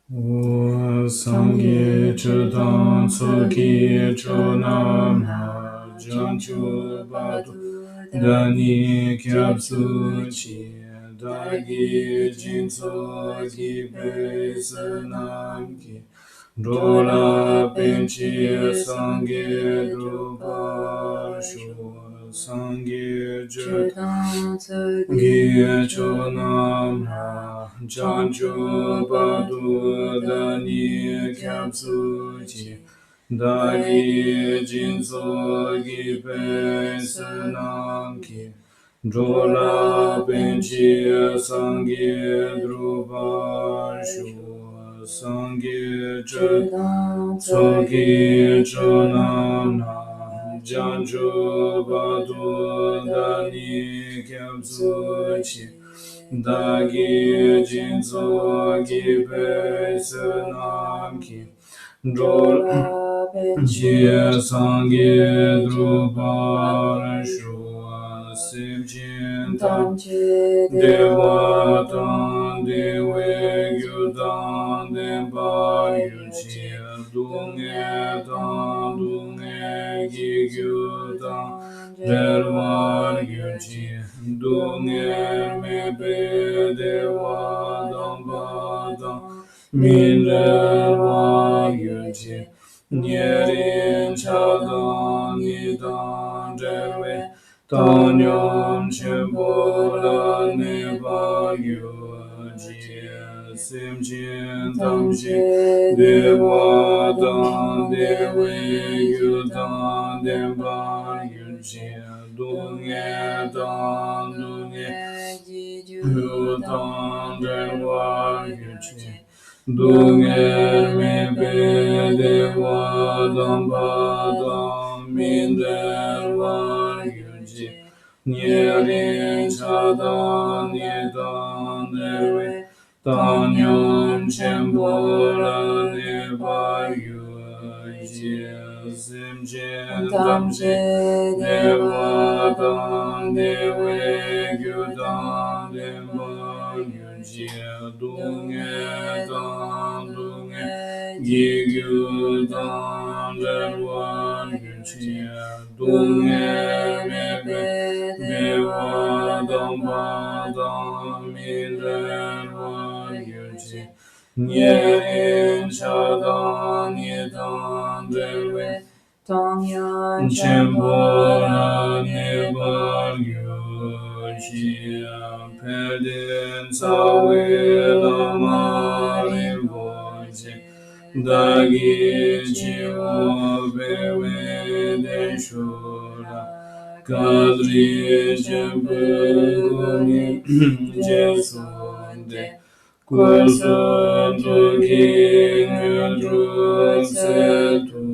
O Sangye Chudang Tsoki Chonam Ha Janchu Badu Dani Kyabsu Chi Dagi Jinso Ki Pesanam Ki Dola Penchi Sangye Drupa Shu Sangye Chudang Tsoki Chonam Ha Janchu Badu Dani Kyabsu Chi Dagi Jinso Ki Pesanam Ki Dola Penchi Sangye Drupa Shu Sangye Tsoki Chonam Na Janju Badu Dani Kyabsu Chi Dagi Jinso Ki Pesanam Ki Dola Penchi Sangye Drupa Shu Simchin Tam Dewa Tan Dewe Gyudan Dempa Yuchi Dunge Tan Dunge Gi Gyudan Derwa Yuchi Dunge Mebe Dewa Damba Dan Minderwa Yuchi Nyerin Chadan Nidan Derwe Tanyam Chembola Neba Yuji Simjin Tamji Dewa Dan Dewe Yudan Demba Yuji Dunge Dan Dunge Yudan Dewa Yuji Dunge Mebe Dewa Damba Dan Minderwa Yuji Nyerin Chadan Yedan Derwe Tanyam Chembola Neba Yuji Simjin Tamji Dewa Dan Dewe Gyudan Demba Yuji Dunge Dan Dunge Gi Gyudan Derwa Yuji Dunge Mebe Dewa Damba Dan Minderwa Yuji Nyerin Chadan Yedan Derwe Tanyam Chembola Neba Yuji Perdin Sawe Lama Rinpoche Dagi Chiwa Bewe Denshura Kadri Jembe Goni Jesunde Kursun Tuki Ngudru Setu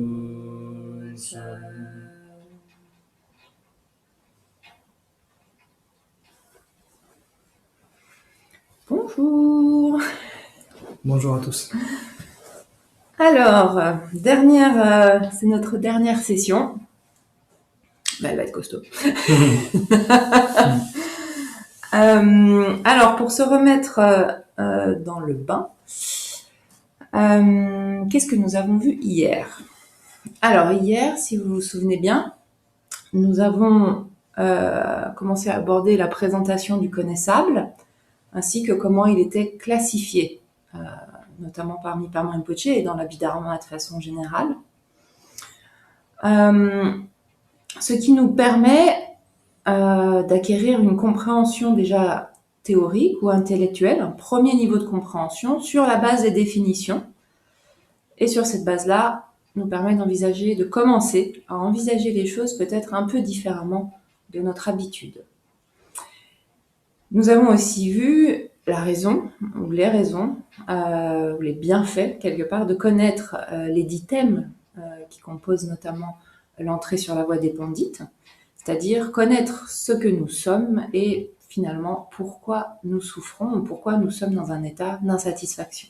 Bonjour. Bonjour à tous. Alors, c'est notre dernière session. Elle va être costaud. Alors, pour se remettre dans le bain, qu'est-ce que nous avons vu hier? Alors, hier, si vous vous souvenez bien, nous avons commencé à aborder la présentation du connaissable, ainsi que comment il était classifié, notamment parmi Pama Rinpoche et dans l'Abhidharma de façon générale. Ce qui nous permet d'acquérir une compréhension déjà théorique ou intellectuelle, un premier niveau de compréhension sur la base des définitions. Et sur cette base-là, nous permet de commencer à envisager les choses peut-être un peu différemment de notre habitude. Nous avons aussi vu la raison, ou les raisons, ou les bienfaits, quelque part, de connaître les 10 thèmes qui composent notamment l'entrée sur la voie des pandits, c'est-à-dire connaître ce que nous sommes et finalement pourquoi nous souffrons, ou pourquoi nous sommes dans un état d'insatisfaction.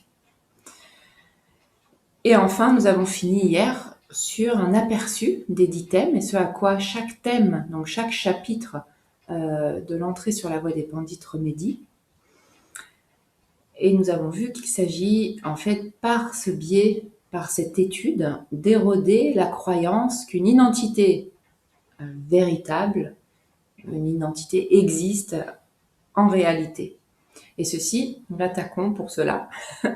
Et enfin, nous avons fini hier sur un aperçu des 10 thèmes et ce à quoi chaque thème, donc chaque chapitre de l'entrée sur la voie des pandits remédie. Et nous avons vu qu'il s'agit, en fait, par ce biais, par cette étude, d'éroder la croyance qu'une identité véritable, une identité existe en réalité. Et ceci, nous l'attaquons pour cela,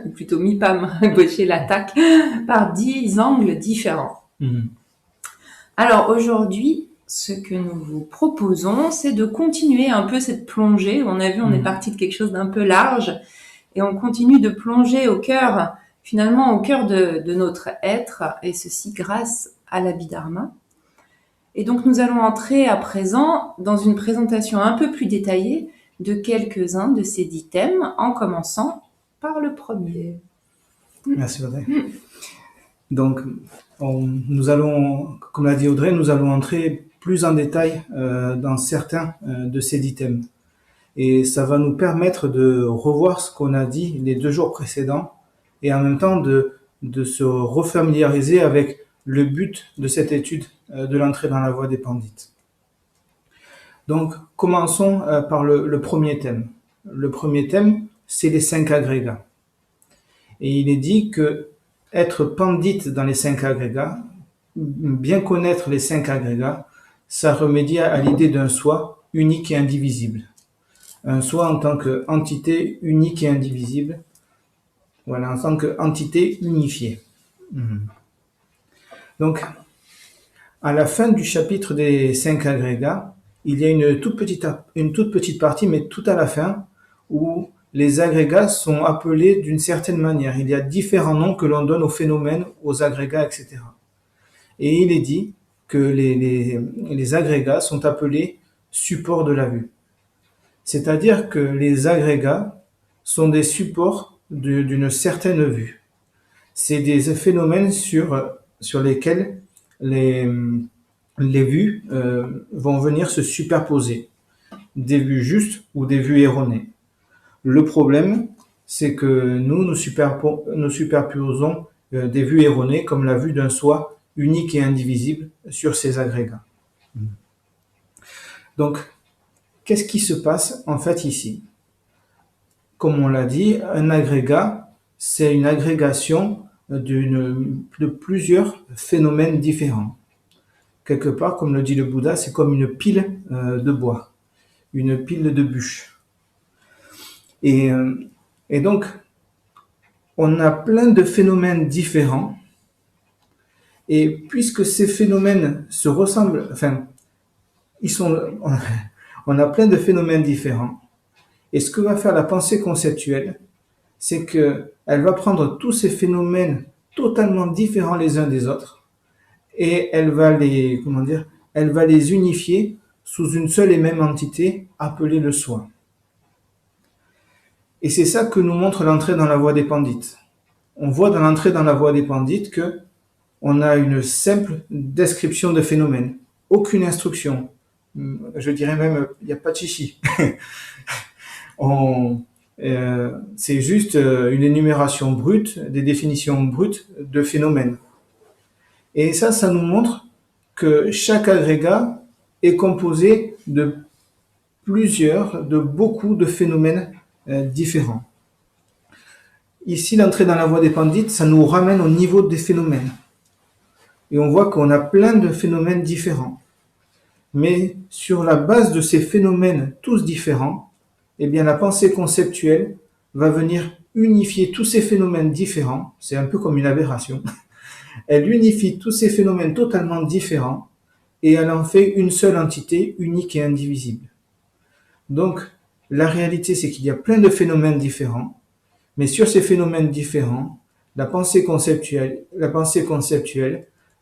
ou plutôt Mipam Gaucher l'attaque, par 10 angles différents. Alors aujourd'hui, ce que nous vous proposons, c'est de continuer un peu cette plongée. On a vu, on est parti de quelque chose d'un peu large, et on continue de plonger au cœur, finalement au cœur de notre être, et ceci grâce à l'Abhidharma. Et donc nous allons entrer à présent dans une présentation un peu plus détaillée de quelques-uns de ces 10 thèmes, en commençant par le premier. Merci Audrey. Donc, nous allons, comme l'a dit Audrey, nous allons entrer plus en détail dans certains de ces 10 thèmes. Et ça va nous permettre de revoir ce qu'on a dit les 2 jours précédents et en même temps de se refamiliariser avec le but de cette étude de l'entrée dans la voie des Pandits. Donc, commençons par le premier thème. Le premier thème, c'est les 5 agrégats. Et il est dit que être pandit dans les 5 agrégats, bien connaître les 5 agrégats, ça remédie à l'idée d'un soi unique et indivisible. Un soi en tant qu'entité unique et indivisible, voilà, en tant qu'entité unifiée. Donc, à la fin du chapitre des 5 agrégats, il y a une toute petite partie, mais tout à la fin, où les agrégats sont appelés d'une certaine manière. Il y a différents noms que l'on donne aux phénomènes, aux agrégats, etc. Et il est dit que les agrégats sont appelés supports de la vue. C'est-à-dire que les agrégats sont des supports d'une certaine vue. C'est des phénomènes sur lesquels les vues vont venir se superposer. Des vues justes ou des vues erronées. Le problème, c'est que nous superposons des vues erronées comme la vue d'un soi unique et indivisible sur ces agrégats. Donc, qu'est-ce qui se passe en fait ici? Comme on l'a dit, un agrégat, c'est une agrégation de plusieurs phénomènes différents. Quelque part, comme le dit le Bouddha, c'est comme une pile de bois, une pile de bûches. Et donc, on a plein de phénomènes différents. Et puisque ces phénomènes se ressemblent, enfin, on a plein de phénomènes différents. Et ce que va faire la pensée conceptuelle, c'est qu'elle va prendre tous ces phénomènes totalement différents les uns des autres et elle va les unifier sous une seule et même entité appelée le soi. Et c'est ça que nous montre l'entrée dans la voie des Pandits. On voit dans l'entrée dans la voie des Pandits que on a une simple description de phénomènes, aucune instruction. Je dirais même, il n'y a pas de chichi. C'est juste une énumération brute, des définitions brutes de phénomènes. Et ça nous montre que chaque agrégat est composé de beaucoup de phénomènes différents. Ici, l'entrée dans la voie des Pandits, ça nous ramène au niveau des phénomènes. Et on voit qu'on a plein de phénomènes différents. Mais sur la base de ces phénomènes tous différents, eh bien, la pensée conceptuelle va venir unifier tous ces phénomènes différents. C'est un peu comme une aberration. Elle unifie tous ces phénomènes totalement différents et elle en fait une seule entité unique et indivisible. Donc, la réalité, c'est qu'il y a plein de phénomènes différents, mais sur ces phénomènes différents, la pensée conceptuelle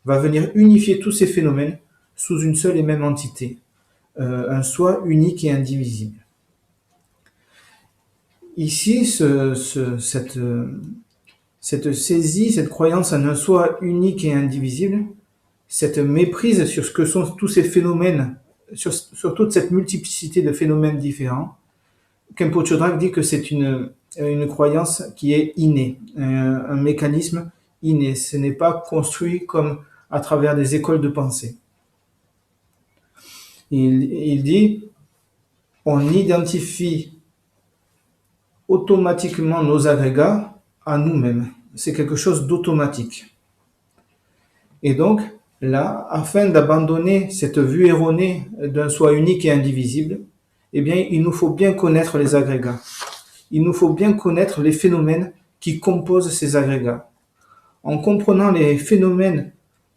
va venir unifier tous ces phénomènes sous une seule et même entité, un soi unique et indivisible. Ici, cette saisie, cette croyance en un soi unique et indivisible, cette méprise sur ce que sont tous ces phénomènes, sur toute cette multiplicité de phénomènes différents, Khenpo Chodrak dit que c'est une croyance qui est innée, un mécanisme inné. Ce n'est pas construit comme à travers des écoles de pensée. Il dit, on identifie automatiquement nos agrégats à nous-mêmes. C'est quelque chose d'automatique. Et donc, là, afin d'abandonner cette vue erronée d'un soi unique et indivisible, eh bien, il nous faut bien connaître les agrégats. Il nous faut bien connaître les phénomènes qui composent ces agrégats. En comprenant les phénomènes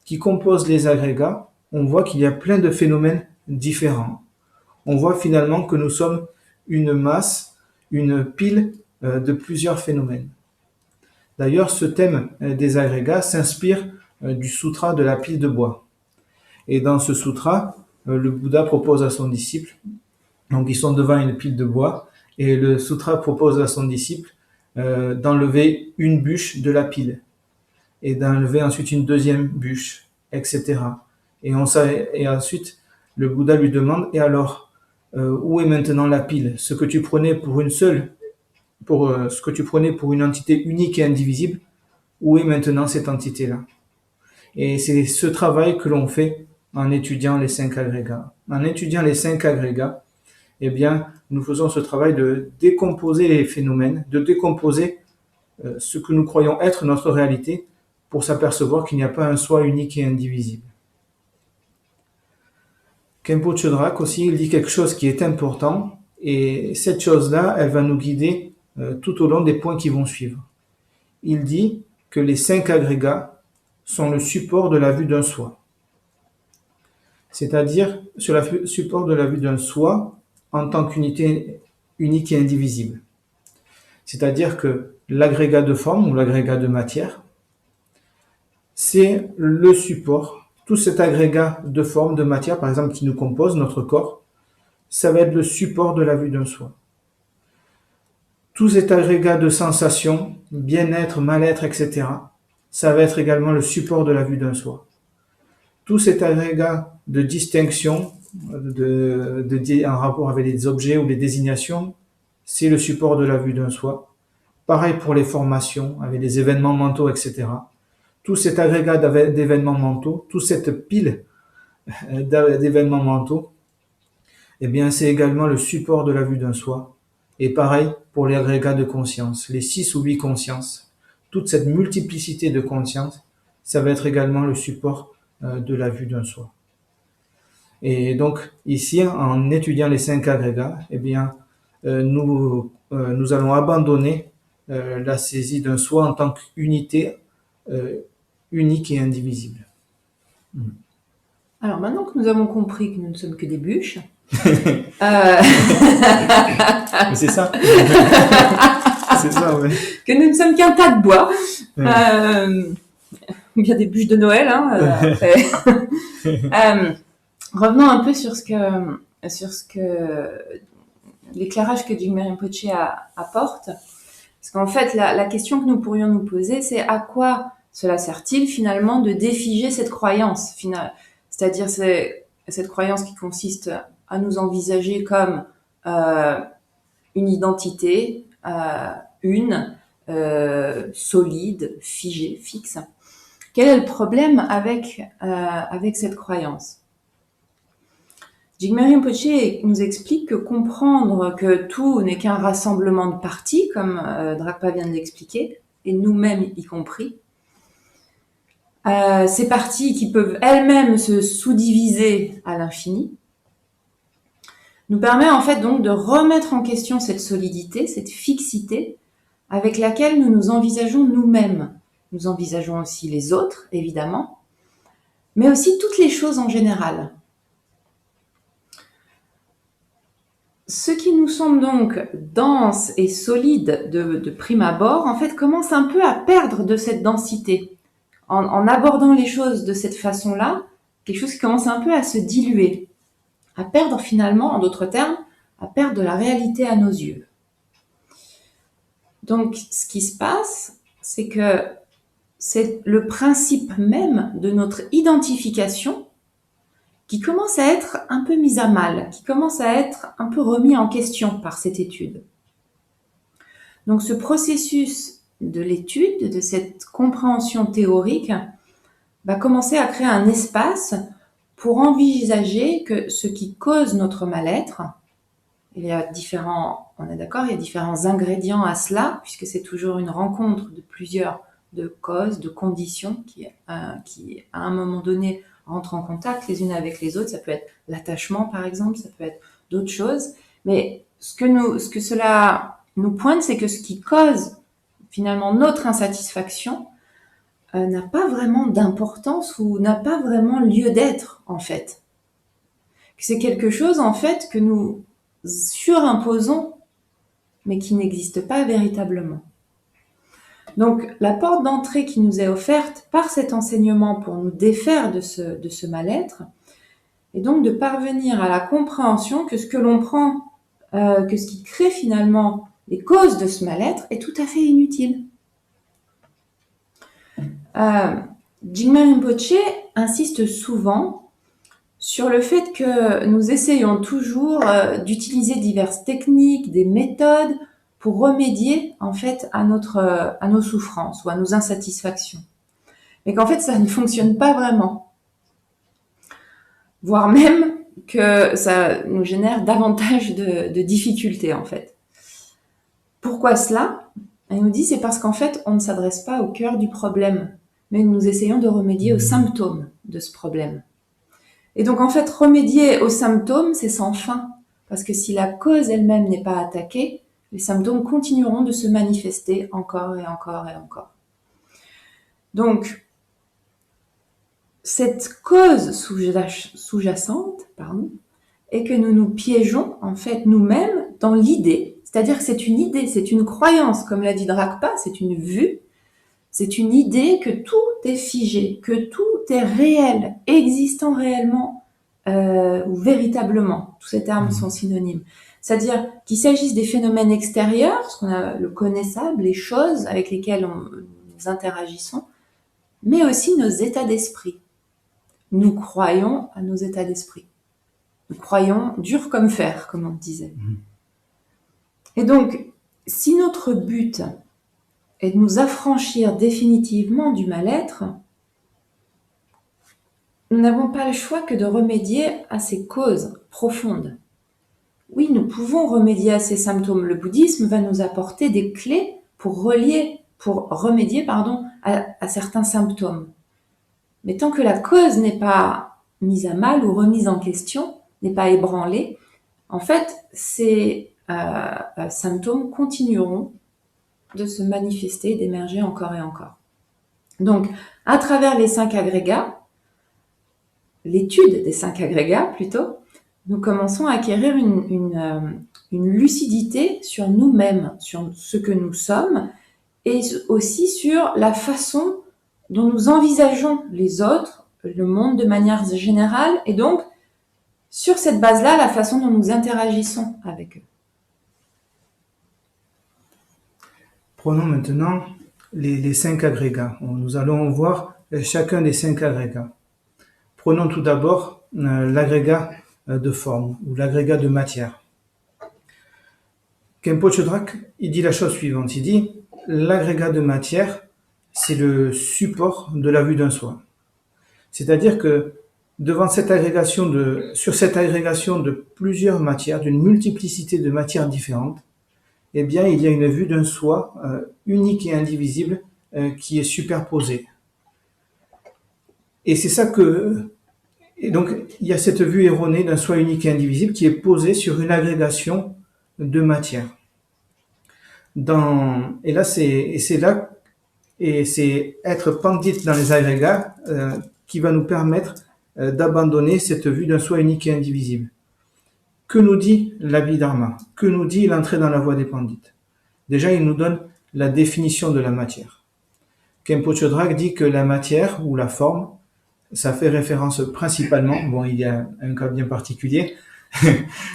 qui composent les agrégats, on voit qu'il y a plein de phénomènes différents. On voit finalement que nous sommes une masse, une pile de plusieurs phénomènes. D'ailleurs, ce thème des agrégats s'inspire du sutra de la pile de bois. Et dans ce sutra, le Bouddha propose à son disciple, donc ils sont devant une pile de bois, et le sutra propose à son disciple d'enlever une bûche de la pile, et d'enlever ensuite une deuxième bûche, etc. Et ensuite, le Bouddha lui demande, et alors, où est maintenant la pile? Ce que tu prenais pour ce que tu prenais pour une entité unique et indivisible, où est maintenant cette entité-là? Et c'est ce travail que l'on fait en étudiant les 5 agrégats. En étudiant les 5 agrégats, eh bien, nous faisons ce travail de décomposer les phénomènes, de décomposer ce que nous croyons être notre réalité pour s'apercevoir qu'il n'y a pas un soi unique et indivisible. Khenpo Chodrak aussi, il dit quelque chose qui est important, et cette chose-là, elle va nous guider tout au long des points qui vont suivre. Il dit que les 5 agrégats sont le support de la vue d'un soi. C'est-à-dire sur le support de la vue d'un soi en tant qu'unité unique et indivisible. C'est-à-dire que l'agrégat de forme ou l'agrégat de matière, c'est le support. Tout cet agrégat de forme, de matière, par exemple, qui nous compose, notre corps, ça va être le support de la vue d'un soi. Tout cet agrégat de sensations, bien-être, mal-être, etc., ça va être également le support de la vue d'un soi. Tout cet agrégat de distinction, en rapport avec les objets ou les désignations, c'est le support de la vue d'un soi. Pareil pour les formations, avec les événements mentaux, etc. Tout cet agrégat d'événements mentaux, toute cette pile d'événements mentaux, eh bien, c'est également le support de la vue d'un soi. Et pareil pour les agrégats de conscience, les 6 ou 8 consciences. Toute cette multiplicité de conscience, ça va être également le support de la vue d'un soi. Et donc, ici, en étudiant les 5 agrégats, eh bien, nous allons abandonner la saisie d'un soi en tant qu'unité unique et indivisible. Alors maintenant que nous avons compris que nous ne sommes que des bûches, C'est ça. C'est ça, ouais. que nous ne sommes qu'un tas de bois, bien des bûches de Noël, après. Revenons un peu sur ce que l'éclairage que Jigme Rinpoche apporte. Parce qu'en fait, la question que nous pourrions nous poser, c'est à quoi cela sert-il finalement de défiger cette croyance finale, c'est-à-dire cette croyance qui consiste à nous envisager comme une identité, solide, figée, fixe. Quel est le problème avec cette croyance? Jigme Rinpoche nous explique que comprendre que tout n'est qu'un rassemblement de parties, comme Drakpa vient de l'expliquer, et nous-mêmes y compris, ces parties qui peuvent elles-mêmes se sous-diviser à l'infini, nous permet en fait donc de remettre en question cette solidité, cette fixité avec laquelle nous nous envisageons nous-mêmes. Nous envisageons aussi les autres, évidemment, mais aussi toutes les choses en général. Ce qui nous semble donc dense et solide de prime abord, en fait, commence un peu à perdre de cette densité. En abordant les choses de cette façon-là, quelque chose qui commence un peu à se diluer, à perdre finalement, en d'autres termes, à perdre de la réalité à nos yeux. Donc, ce qui se passe, c'est que c'est le principe même de notre identification qui commence à être un peu mis à mal, qui commence à être un peu remis en question par cette étude. Donc ce processus de l'étude, de cette compréhension théorique, va commencer à créer un espace pour envisager que ce qui cause notre mal-être, On est d'accord, il y a différents ingrédients à cela, puisque c'est toujours une rencontre de plusieurs de causes, de conditions qui, à un moment donné, rentrent en contact les unes avec les autres. Ça peut être l'attachement, par exemple, ça peut être d'autres choses. Mais ce que cela nous pointe, c'est que ce qui cause finalement notre insatisfaction n'a pas vraiment d'importance ou n'a pas vraiment lieu d'être, en fait. C'est quelque chose, en fait, que nous surimposons, mais qui n'existe pas véritablement. Donc, la porte d'entrée qui nous est offerte par cet enseignement pour nous défaire de ce mal-être, est donc de parvenir à la compréhension que ce que l'on prend, que ce qui crée finalement les causes de ce mal-être est tout à fait inutile. Jigme Rinpoche insiste souvent sur le fait que nous essayons toujours d'utiliser diverses techniques, des méthodes pour remédier en fait à nos souffrances ou à nos insatisfactions. Mais qu'en fait ça ne fonctionne pas vraiment. Voire même que ça nous génère davantage de difficultés en fait. Pourquoi cela ? Elle nous dit c'est parce qu'en fait on ne s'adresse pas au cœur du problème, mais nous essayons de remédier aux symptômes de ce problème. Et donc en fait remédier aux symptômes c'est sans fin, parce que si la cause elle-même n'est pas attaquée, les symptômes continueront de se manifester encore et encore et encore. Donc cette cause sous-jacente, est que nous nous piégeons en fait nous-mêmes dans l'idée, c'est-à-dire que c'est une idée, c'est une croyance, comme l'a dit Drakpa, c'est une vue, c'est une idée que tout est figé, que tout est réel, existant réellement ou véritablement. Tous ces termes sont synonymes. C'est-à-dire qu'il s'agisse des phénomènes extérieurs, ce qu'on a le connaissable, les choses avec lesquelles nous interagissons, mais aussi nos états d'esprit. Nous croyons à nos états d'esprit. Nous croyons dur comme fer, comme on disait. Et donc, si notre but est de nous affranchir définitivement du mal-être, nous n'avons pas le choix que de remédier à ces causes profondes. Oui, nous pouvons remédier à ces symptômes. Le bouddhisme va nous apporter des clés pour remédier à certains symptômes. Mais tant que la cause n'est pas mise à mal ou remise en question, n'est pas ébranlée, en fait, ces symptômes continueront de se manifester, d'émerger encore et encore. Donc, à travers les 5 agrégats, l'étude des 5 agrégats plutôt, nous commençons à acquérir une lucidité sur nous-mêmes, sur ce que nous sommes, et aussi sur la façon dont nous envisageons les autres, le monde de manière générale, et donc, sur cette base-là, la façon dont nous interagissons avec eux. Prenons maintenant les 5 agrégats. Nous allons voir chacun des 5 agrégats. Prenons tout d'abord l'agrégat de forme ou l'agrégat de matière. Khenpo Chodrak, il dit la chose suivante, il dit l'agrégat de matière, c'est le support de la vue d'un soi. C'est-à-dire que sur cette agrégation de plusieurs matières, d'une multiplicité de matières différentes, eh bien, il y a une vue d'un soi unique et indivisible qui est superposée. Et c'est ça et donc, il y a cette vue erronée d'un soi unique et indivisible qui est posée sur une agrégation de matière. Et c'est être pandit dans les agrégats qui va nous permettre d'abandonner cette vue d'un soi unique et indivisible. Que nous dit l'Abhidharma ? Que nous dit l'entrée dans la voie des pandits ? Déjà, il nous donne la définition de la matière. Khenpo Chodrak dit que la matière ou la forme, ça fait référence principalement, il y a un cas bien particulier,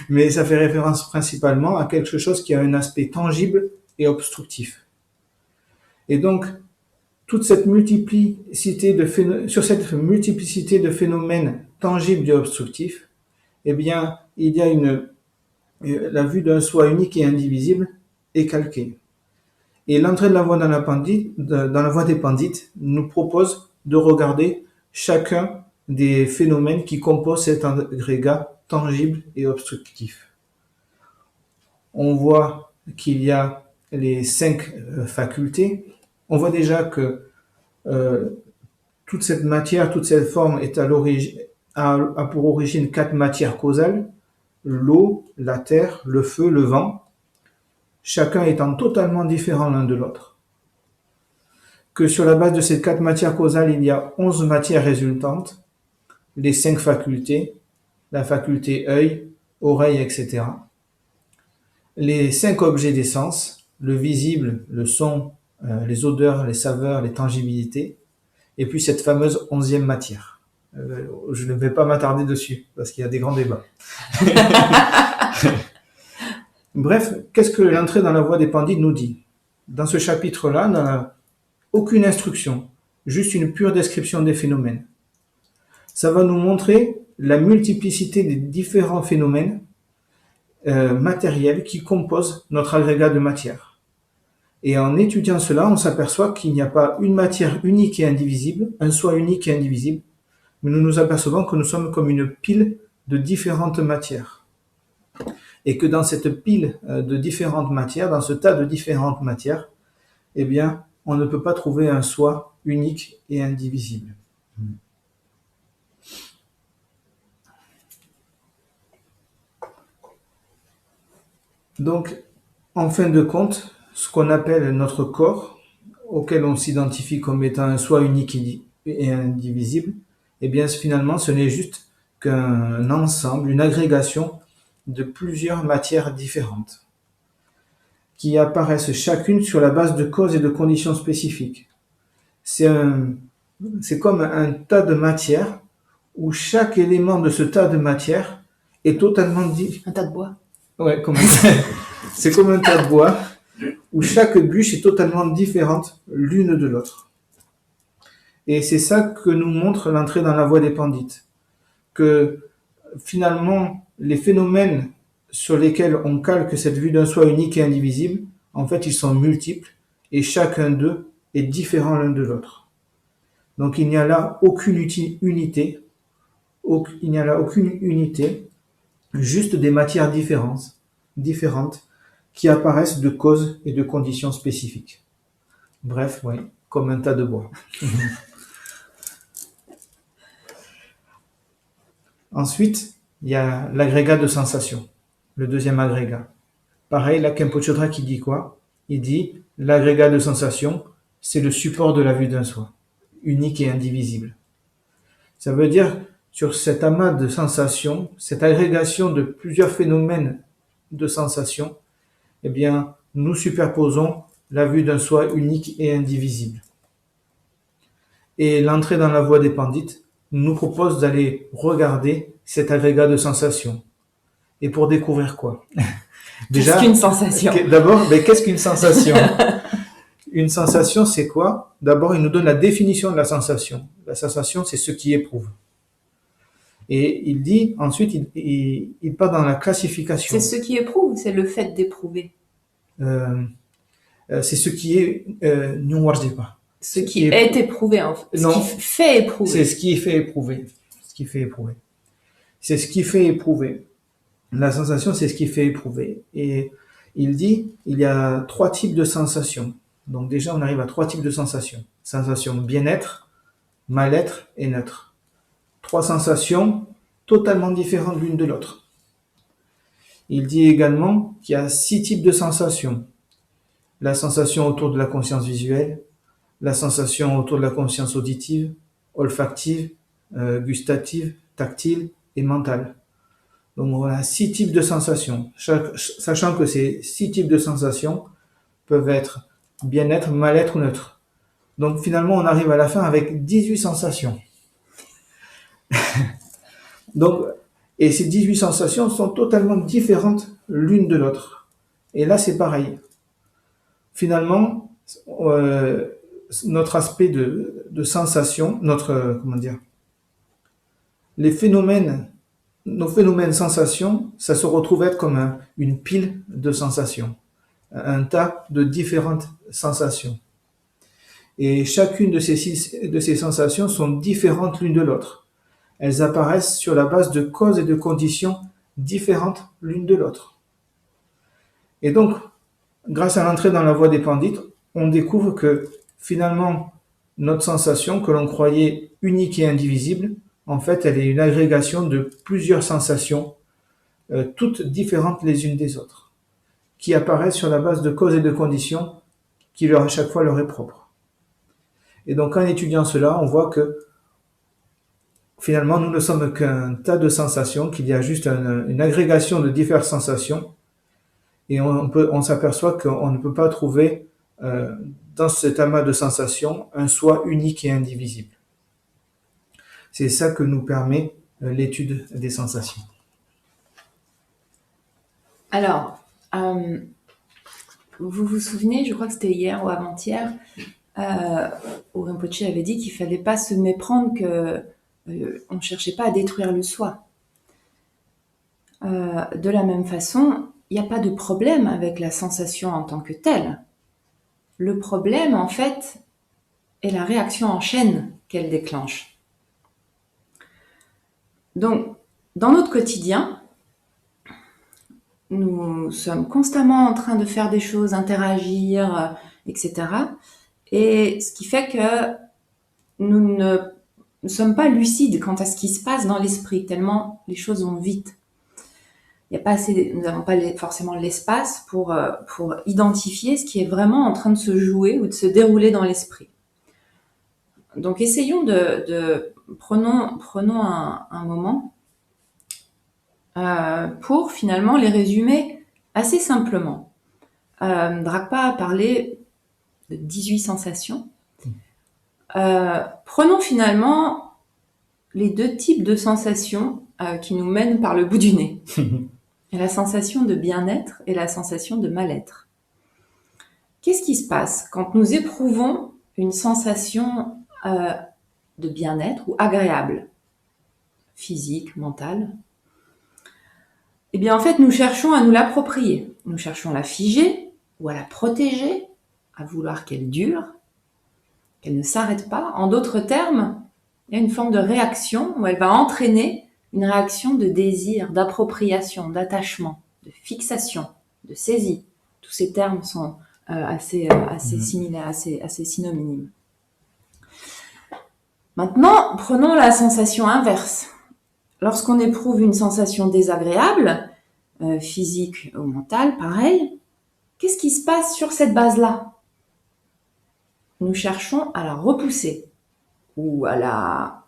mais ça fait référence principalement à quelque chose qui a un aspect tangible et obstructif. Et donc, sur cette multiplicité de phénomènes tangibles et obstructifs, eh bien, il y a la vue d'un soi unique et indivisible est calquée. Et l'entrée de la voie dans la voie des pandits nous propose de regarder chacun des phénomènes qui composent cet agrégat tangible et obstructif. on voit qu'il y a les 5 facultés. On voit déjà que toute cette matière, toute cette forme est a pour origine 4 matières causales: l'eau, la terre, le feu, le vent, chacun étant totalement différent l'un de l'autre. Que sur la base de ces 4 matières causales, il y a 11 matières résultantes, les 5 facultés, la faculté œil, oreille, etc. Les 5 objets des sens, le visible, le son, les odeurs, les saveurs, les tangibilités, et puis cette fameuse 11e matière. Je ne vais pas m'attarder dessus, parce qu'il y a des grands débats. Bref, qu'est-ce que l'entrée dans la voie des Pandits nous dit? Dans ce chapitre-là, on n'a aucune instruction, juste une pure description des phénomènes. Ça va nous montrer la multiplicité des différents phénomènes matériels qui composent notre agrégat de matière. Et en étudiant cela, on s'aperçoit qu'il n'y a pas une matière unique et indivisible, un soi unique et indivisible, mais nous nous apercevons que nous sommes comme une pile de différentes matières. Et que dans cette pile de différentes matières, dans ce tas de différentes matières, eh bien, on ne peut pas trouver un soi unique et indivisible. Donc, en fin de compte, ce qu'on appelle notre corps, auquel on s'identifie comme étant un soi unique et indivisible, eh bien, finalement, ce n'est juste qu'un ensemble, une agrégation de plusieurs matières différentes, qui apparaissent chacune sur la base de causes et de conditions spécifiques. C'est comme un tas de matière où chaque élément de ce tas de matière est totalement différent. Un tas de bois. Ouais, c'est comme un tas de bois où chaque bûche est totalement différente l'une de l'autre. Et c'est ça que nous montre l'entrée dans la voie des Pandits. Que finalement, les phénomènes sur lesquels on calque cette vue d'un soi unique et indivisible, en fait, ils sont multiples et chacun d'eux est différent l'un de l'autre. Donc il n'y a là aucune unité, juste des matières différentes qui apparaissent de causes et de conditions spécifiques. Bref, oui, comme un tas de bois. Ensuite, il y a l'agrégat de sensations, le deuxième agrégat. Pareil, la Khenpo Chodra qui dit quoi? Il dit, l'agrégat de sensations, c'est le support de la vue d'un soi, unique et indivisible. Ça veut dire, sur cet amas de sensations, cette agrégation de plusieurs phénomènes de sensations, eh bien, nous superposons la vue d'un soi unique et indivisible. Et l'entrée dans la voie des Pandits nous propose d'aller regarder cet agrégat de sensations. Et pour découvrir quoi? Qu'est-ce qu'une sensation? D'abord, qu'est-ce qu'une sensation? Une sensation, c'est quoi? D'abord, il nous donne la définition de la sensation. La sensation, c'est ce qui éprouve. Et il dit, ensuite, il part dans la classification. C'est ce qui éprouve, c'est le fait d'éprouver. C'est ce qui est pas. Ce qui est éprouvé, en fait. Non, ce qui fait éprouver. C'est ce qui fait éprouver. C'est ce qui fait éprouver. La sensation, c'est ce qui fait éprouver. Et il dit, il y a 3 types de sensations. Donc déjà, on arrive à 3 types de sensations. Sensation bien-être, mal-être et neutre. 3 sensations totalement différentes l'une de l'autre. Il dit également qu'il y a 6 types de sensations. La sensation autour de la conscience visuelle, la sensation autour de la conscience auditive, olfactive, gustative, tactile et mentale. Donc on a 6 types de sensations, sachant que ces 6 types de sensations peuvent être bien-être, mal-être ou neutre. Donc finalement on arrive à la fin avec 18 sensations. Donc, et ces 18 sensations sont totalement différentes l'une de l'autre. Et là c'est pareil. Finalement, notre aspect de sensation, nos phénomènes sensations, ça se retrouve être comme une pile de sensations, un tas de différentes sensations. Et chacune de ces sensations sont différentes l'une de l'autre. Elles apparaissent sur la base de causes et de conditions différentes l'une de l'autre. Et donc, grâce à l'entrée dans la voie des pandits, on découvre que finalement, notre sensation que l'on croyait unique et indivisible, en fait, elle est une agrégation de plusieurs sensations, toutes différentes les unes des autres, qui apparaissent sur la base de causes et de conditions qui à chaque fois leur est propre. Et donc, en étudiant cela, on voit que finalement, nous ne sommes qu'un tas de sensations, qu'il y a juste une agrégation de diverses sensations, et on s'aperçoit qu'on ne peut pas trouver dans cet amas de sensations un soi unique et indivisible. C'est ça que nous permet l'étude des sensations. Alors, vous vous souvenez, je crois que c'était hier ou avant-hier, où Rinpoche avait dit qu'il fallait pas se méprendre que on cherchait pas à détruire le soi. De la même façon, il n'y a pas de problème avec la sensation en tant que telle. Le problème, en fait, est la réaction en chaîne qu'elle déclenche. Donc, dans notre quotidien, nous sommes constamment en train de faire des choses, interagir, etc. Et ce qui fait que nous ne sommes pas lucides quant à ce qui se passe dans l'esprit, tellement les choses vont vite. Il y a pas assez, nous n'avons pas forcément l'espace pour identifier ce qui est vraiment en train de se jouer ou de se dérouler dans l'esprit. Donc essayons prenons un moment pour finalement les résumer assez simplement. Dragpa a parlé de 18 sensations. Prenons finalement les deux types de sensations qui nous mènent par le bout du nez. La sensation de bien-être et la sensation de mal-être. Qu'est-ce qui se passe quand nous éprouvons une sensation de bien-être ou agréable, physique, mentale? Eh bien, en fait, nous cherchons à nous l'approprier. Nous cherchons à la figer ou à la protéger, à vouloir qu'elle dure, qu'elle ne s'arrête pas. En d'autres termes, il y a une forme de réaction où elle va entraîner une réaction de désir, d'appropriation, d'attachement, de fixation, de saisie. Tous ces termes sont assez similaires, assez synonymes. Maintenant, prenons la sensation inverse. Lorsqu'on éprouve une sensation désagréable, physique ou mentale, pareil, qu'est-ce qui se passe sur cette base-là? Nous cherchons à la repousser ou à la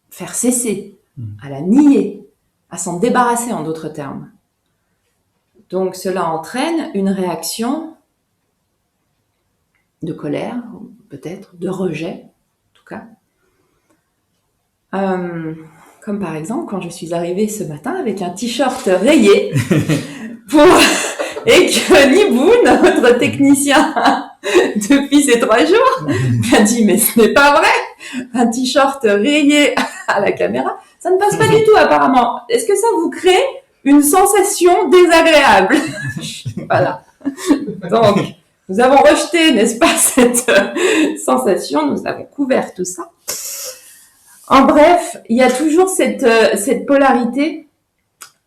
faire cesser, à la nier, à s'en débarrasser en d'autres termes. Donc cela entraîne une réaction de colère, peut-être, de rejet, en tout cas. Comme par exemple quand je suis arrivée ce matin avec un t-shirt rayé et que Nibou, notre technicien depuis ces 3 jours, m'a dit mais ce n'est pas vrai, un t-shirt rayé à la caméra, ça ne passe pas du tout apparemment. Est-ce que ça vous crée une sensation désagréable? Voilà. Donc, nous avons rejeté, n'est-ce pas, cette sensation, nous avons couvert tout ça. En bref, il y a toujours cette polarité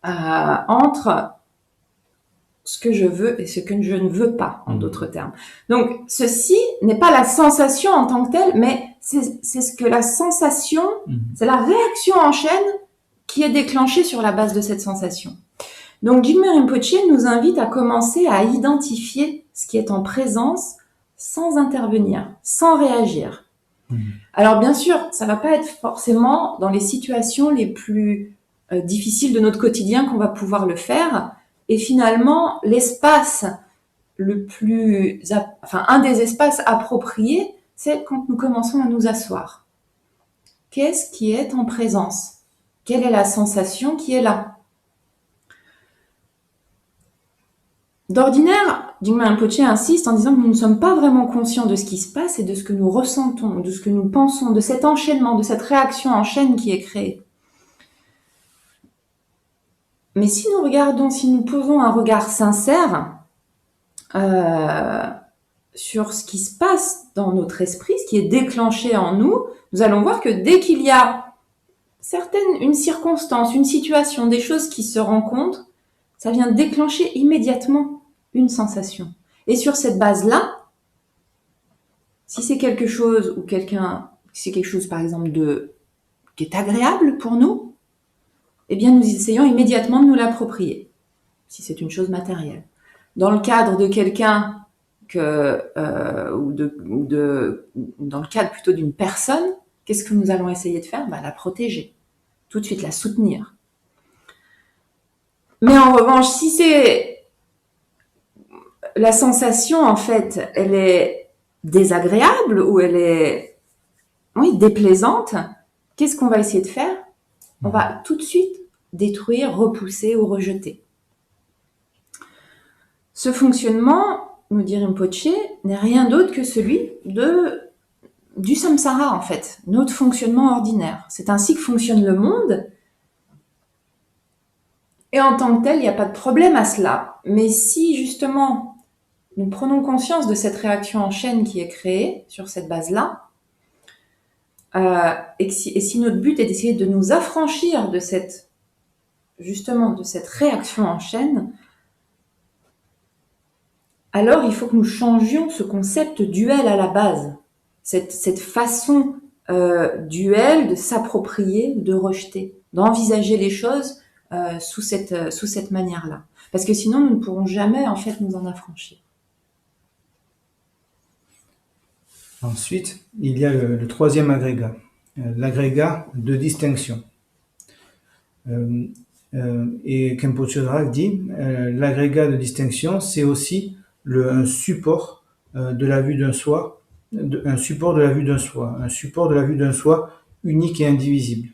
entre ce que je veux et ce que je ne veux pas, en d'autres termes. Donc, ceci n'est pas la sensation en tant que telle, mais c'est ce que la sensation, c'est la réaction en chaîne qui est déclenchée sur la base de cette sensation. Donc, Jigme Rinpoche nous invite à commencer à identifier ce qui est en présence sans intervenir, sans réagir. Alors, bien sûr, ça va pas être forcément dans les situations les plus difficiles de notre quotidien qu'on va pouvoir le faire. Et finalement, l'espace un des espaces appropriés, c'est quand nous commençons à nous asseoir. Qu'est-ce qui est en présence? Quelle est la sensation qui est là? D'ordinaire, Jigme Rinpoche insiste en disant que nous ne sommes pas vraiment conscients de ce qui se passe et de ce que nous ressentons, de ce que nous pensons, de cet enchaînement, de cette réaction en chaîne qui est créée. Mais si nous posons un regard sincère sur ce qui se passe dans notre esprit, ce qui est déclenché en nous, nous allons voir que dès qu'il y a une circonstance, une situation, des choses qui se rencontrent, ça vient déclencher immédiatement une sensation. Et sur cette base-là, si c'est quelque chose ou c'est quelque chose par exemple qui est agréable pour nous, eh bien nous essayons immédiatement de nous l'approprier, si c'est une chose matérielle. Dans le cadre de quelqu'un ou dans le cadre plutôt d'une personne, qu'est-ce que nous allons essayer de faire? La protéger, tout de suite la soutenir. Mais en revanche, si c'est la sensation, en fait, elle est désagréable ou elle est déplaisante, qu'est-ce qu'on va essayer de faire? On va tout de suite détruire, repousser ou rejeter. Ce fonctionnement, nous dit Rinpoche, n'est rien d'autre que celui du samsara, en fait, notre fonctionnement ordinaire. C'est ainsi que fonctionne le monde. Et en tant que tel, il n'y a pas de problème à cela. Mais si, justement, nous prenons conscience de cette réaction en chaîne qui est créée sur cette base-là, et si notre but est d'essayer de nous affranchir de cette réaction en chaîne, alors il faut que nous changions ce concept duel à la base, cette façon duel de s'approprier, de rejeter, d'envisager les choses sous cette manière-là. Parce que sinon, nous ne pourrons jamais en fait nous en affranchir. Ensuite, il y a le troisième agrégat, l'agrégat de distinction. Et Khenpo Drak dit, l'agrégat de distinction, c'est aussi un support de la vue d'un soi, un support de la vue d'un soi unique et indivisible.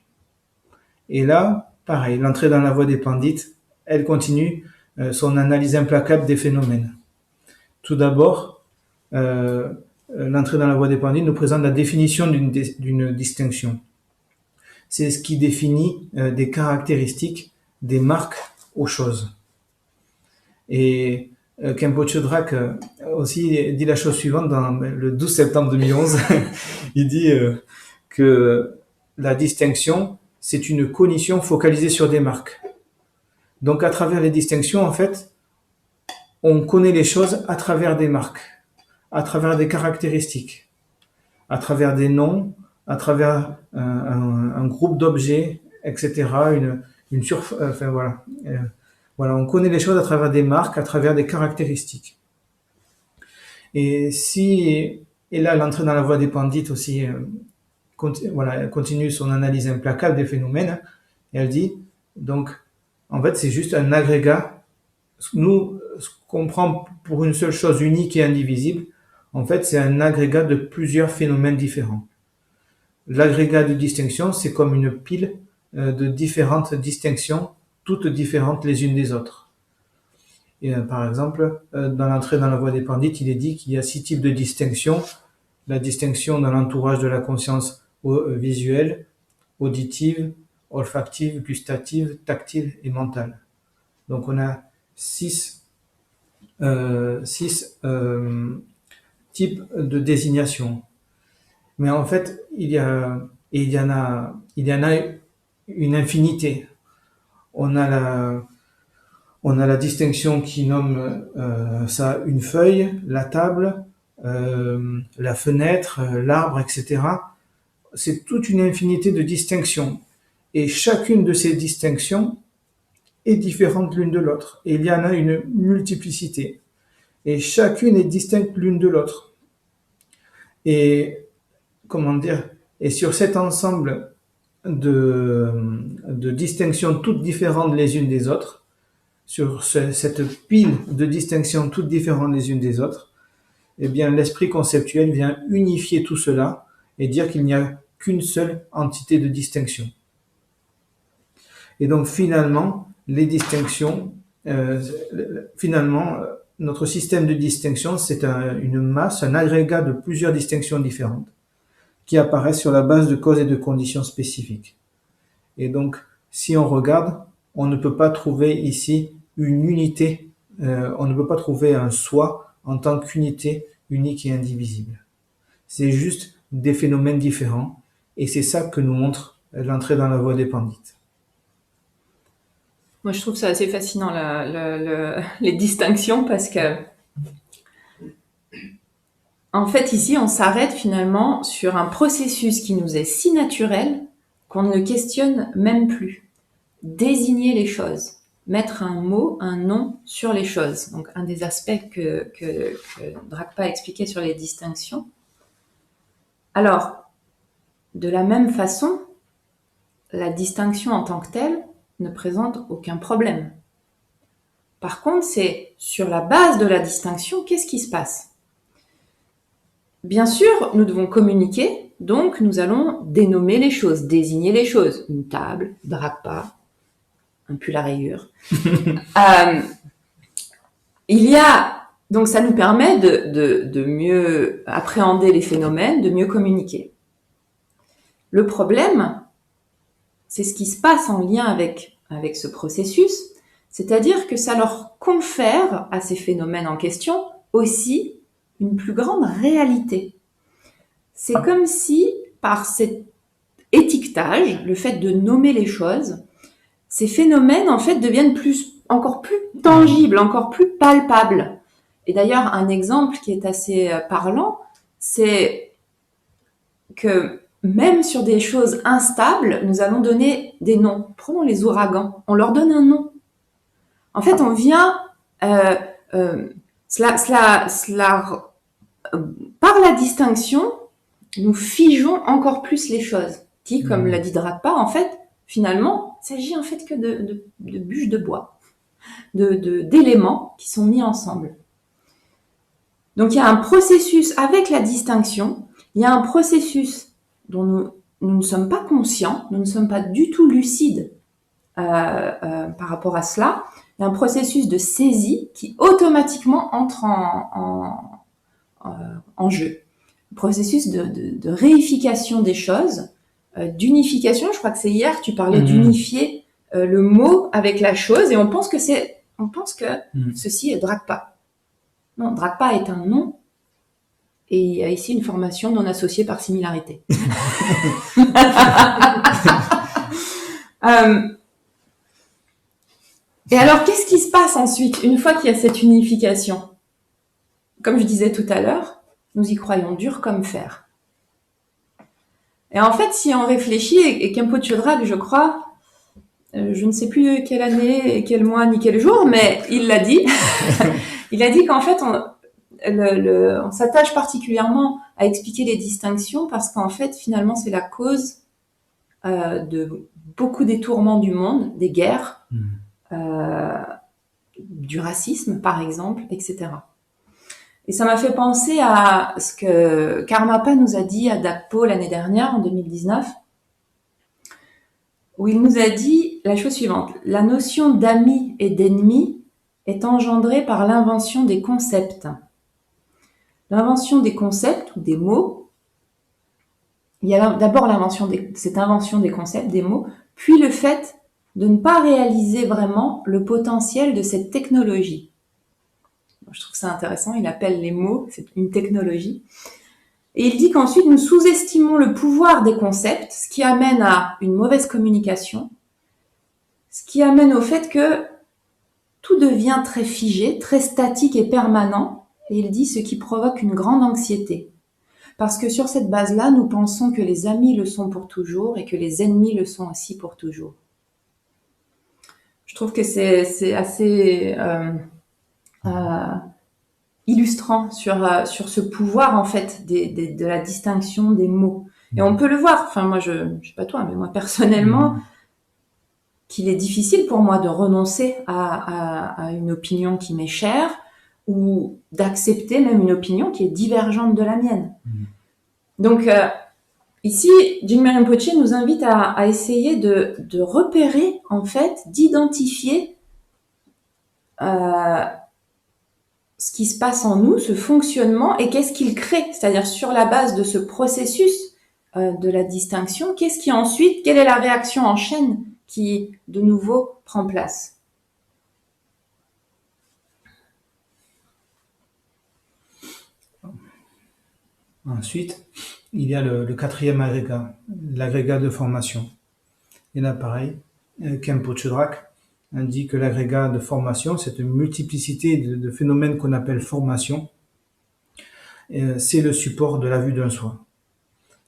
Et là, pareil, l'entrée dans la voie des pandits, elle continue son analyse implacable des phénomènes. Tout d'abord, l'entrée dans la voie des pandits nous présente la définition d'une distinction. C'est ce qui définit des caractéristiques, des marques aux choses. Et Khenpo Drak aussi dit la chose suivante dans le 12 septembre 2011. Il dit que la distinction, c'est une cognition focalisée sur des marques. Donc à travers les distinctions, en fait, on connaît les choses à travers des marques, à travers des caractéristiques, à travers des noms, à travers un groupe d'objets, etc. Voilà, on connaît les choses à travers des marques, à travers des caractéristiques. Et là, l'entrée dans la voie des pandits aussi, elle continue son analyse implacable des phénomènes. Et elle dit, donc, en fait, c'est juste un agrégat. Nous, ce qu'on prend pour une seule chose unique et indivisible, en fait, c'est un agrégat de plusieurs phénomènes différents. L'agrégat de distinction, c'est comme une pile de différentes distinctions, toutes différentes les unes des autres. Et par exemple, dans l'entrée dans la voie des pandits, il est dit qu'il y a 6 types de distinctions. La distinction dans l'entourage de la conscience visuelle, auditive, olfactive, gustative, tactile et mentale. Donc on a 6 types de désignation. Mais en fait, il y en a une infinité. On a la distinction qui nomme ça une feuille, la table, la fenêtre, l'arbre, etc. C'est toute une infinité de distinctions. Et chacune de ces distinctions est différente l'une de l'autre. Et il y en a une multiplicité. Et chacune est distincte l'une de l'autre. Et et sur cet ensemble de distinctions toutes différentes les unes des autres, sur cette pile de distinctions toutes différentes les unes des autres, eh bien, l'esprit conceptuel vient unifier tout cela et dire qu'il n'y a qu'une seule entité de distinction. Et donc, finalement, les distinctions, notre système de distinction, c'est une masse, un agrégat de plusieurs distinctions différentes qui apparaissent sur la base de causes et de conditions spécifiques. Et donc, si on regarde, on ne peut pas trouver ici une unité, on ne peut pas trouver un soi en tant qu'unité unique et indivisible. C'est juste des phénomènes différents, et c'est ça que nous montre l'entrée dans la voie des pandits. Moi, je trouve ça assez fascinant, les distinctions, parce que, en fait, ici, on s'arrête finalement sur un processus qui nous est si naturel qu'on ne le questionne même plus. Désigner les choses, mettre un mot, un nom sur les choses. Donc, un des aspects que Drakpa expliquait sur les distinctions. Alors, de la même façon, la distinction en tant que telle ne présente aucun problème. Par contre, c'est sur la base de la distinction, qu'est-ce qui se passe? Bien sûr, nous devons communiquer, donc nous allons dénommer les choses, désigner les choses. Une table, Drakpa, un pull à rayures. Donc ça nous permet de mieux appréhender les phénomènes, de mieux communiquer. Le problème, c'est ce qui se passe en lien avec ce processus, c'est-à-dire que ça leur confère à ces phénomènes en question aussi une plus grande réalité. C'est comme si, par cet étiquetage, le fait de nommer les choses, ces phénomènes, en fait, deviennent encore plus tangibles, encore plus palpables. Et d'ailleurs, un exemple qui est assez parlant, c'est que même sur des choses instables, nous allons donner des noms. Prenons les ouragans, on leur donne un nom. En fait, on vient, par la distinction, nous figeons encore plus les choses, qui, comme l'a dit Drakpa, en fait, finalement, il s'agit en fait que de bûches de bois, d'éléments qui sont mis ensemble. Donc, il y a un processus avec la distinction, il y a un processus dont nous ne sommes pas conscients, nous ne sommes pas du tout lucides par rapport à cela. Il y a un processus de saisie qui automatiquement entre en jeu. Le processus de réification des choses, d'unification. Je crois que c'est hier, tu parlais d'unifier le mot avec la chose, et on pense que ceci est Drakpa. Non, Drakpa est un nom, et il y a ici une formation non associée par similarité. Et alors, qu'est-ce qui se passe ensuite, une fois qu'il y a cette unification? Comme je disais tout à l'heure, nous y croyons dur comme fer. Et en fait, si on réfléchit, et Khenpo Chodrak, je crois, je ne sais plus quelle année, quel mois, ni quel jour, mais il l'a dit. Il a dit qu'en fait, on s'attache particulièrement à expliquer les distinctions parce qu'en fait, finalement, c'est la cause de beaucoup des tourments du monde, des guerres, du racisme, par exemple, etc. Et ça m'a fait penser à ce que Karmapa nous a dit à Dakpo l'année dernière, en 2019, où il nous a dit la chose suivante. La notion d'ami et d'ennemi est engendrée par l'invention des concepts. L'invention des concepts ou des mots, il y a d'abord cette invention des concepts, des mots, puis le fait de ne pas réaliser vraiment le potentiel de cette technologie. Je trouve ça intéressant, il appelle les mots, c'est une technologie. Et il dit qu'ensuite, nous sous-estimons le pouvoir des concepts, ce qui amène à une mauvaise communication, ce qui amène au fait que tout devient très figé, très statique et permanent, et il dit ce qui provoque une grande anxiété. Parce que sur cette base-là, nous pensons que les amis le sont pour toujours et que les ennemis le sont aussi pour toujours. Je trouve que c'est assez illustrant sur ce pouvoir en fait de la distinction des mots. Et on peut le voir. Enfin, moi, je sais pas toi, mais moi personnellement, qu'il est difficile pour moi de renoncer à une opinion qui m'est chère ou d'accepter même une opinion qui est divergente de la mienne. Donc ici, Jigme Rinpoche nous invite à essayer de repérer, en fait, d'identifier ce qui se passe en nous, ce fonctionnement, et qu'est-ce qu'il crée. C'est-à-dire, sur la base de ce processus de la distinction, qu'est-ce qui ensuite, quelle est la réaction en chaîne qui, de nouveau, prend place. Ensuite, il y a le quatrième agrégat, l'agrégat de formation. Et là, pareil, Khenpo Chodrak indique l'agrégat de formation, cette multiplicité de phénomènes qu'on appelle formation, c'est le support de la vue d'un soi,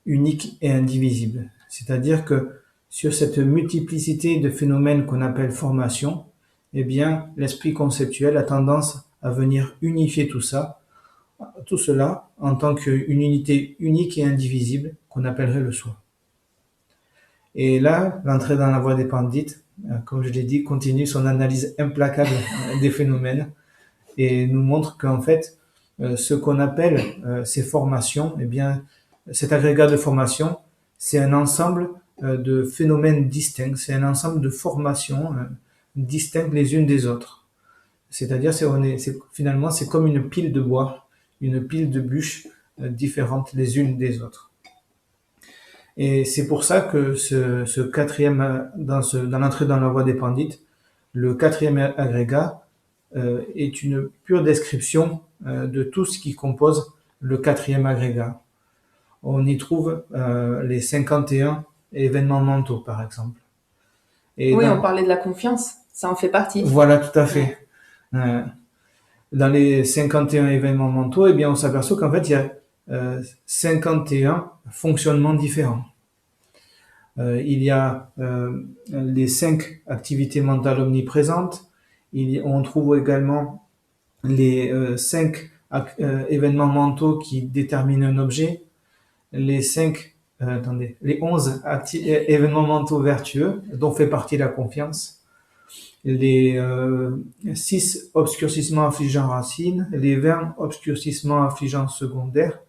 unique et indivisible. C'est-à-dire que sur cette multiplicité de phénomènes qu'on appelle formation, eh bien, l'esprit conceptuel a tendance à venir unifier tout cela en tant qu'une unité unique et indivisible qu'on appellerait le soi. Et là, l'entrée dans la voie des Pandits, comme je l'ai dit, continue son analyse implacable des phénomènes et nous montre qu'en fait, ce qu'on appelle ces formations, eh bien, cet agrégat de formation, c'est un ensemble de phénomènes distincts, c'est un ensemble de formations distinctes les unes des autres. C'est-à-dire, finalement, c'est comme une pile de bois, une pile de bûches différentes les unes des autres. Et c'est pour ça que ce quatrième, dans l'entrée dans la voie des Pandits, le quatrième agrégat est une pure description de tout ce qui compose le quatrième agrégat. On y trouve les 51 événements mentaux, par exemple. Et oui, on parlait de la confiance, ça en fait partie. Voilà, tout à fait. Dans les 51 événements mentaux, eh bien, on s'aperçoit qu'en fait, il y a 51 fonctionnements différents. Il y a les 5 activités mentales omniprésentes. On trouve également les 5 événements mentaux qui déterminent un objet, les 11 événements mentaux vertueux, dont fait partie la confiance, les 6 obscurcissements affligeants racines, les 20 obscurcissements affligeants secondaires,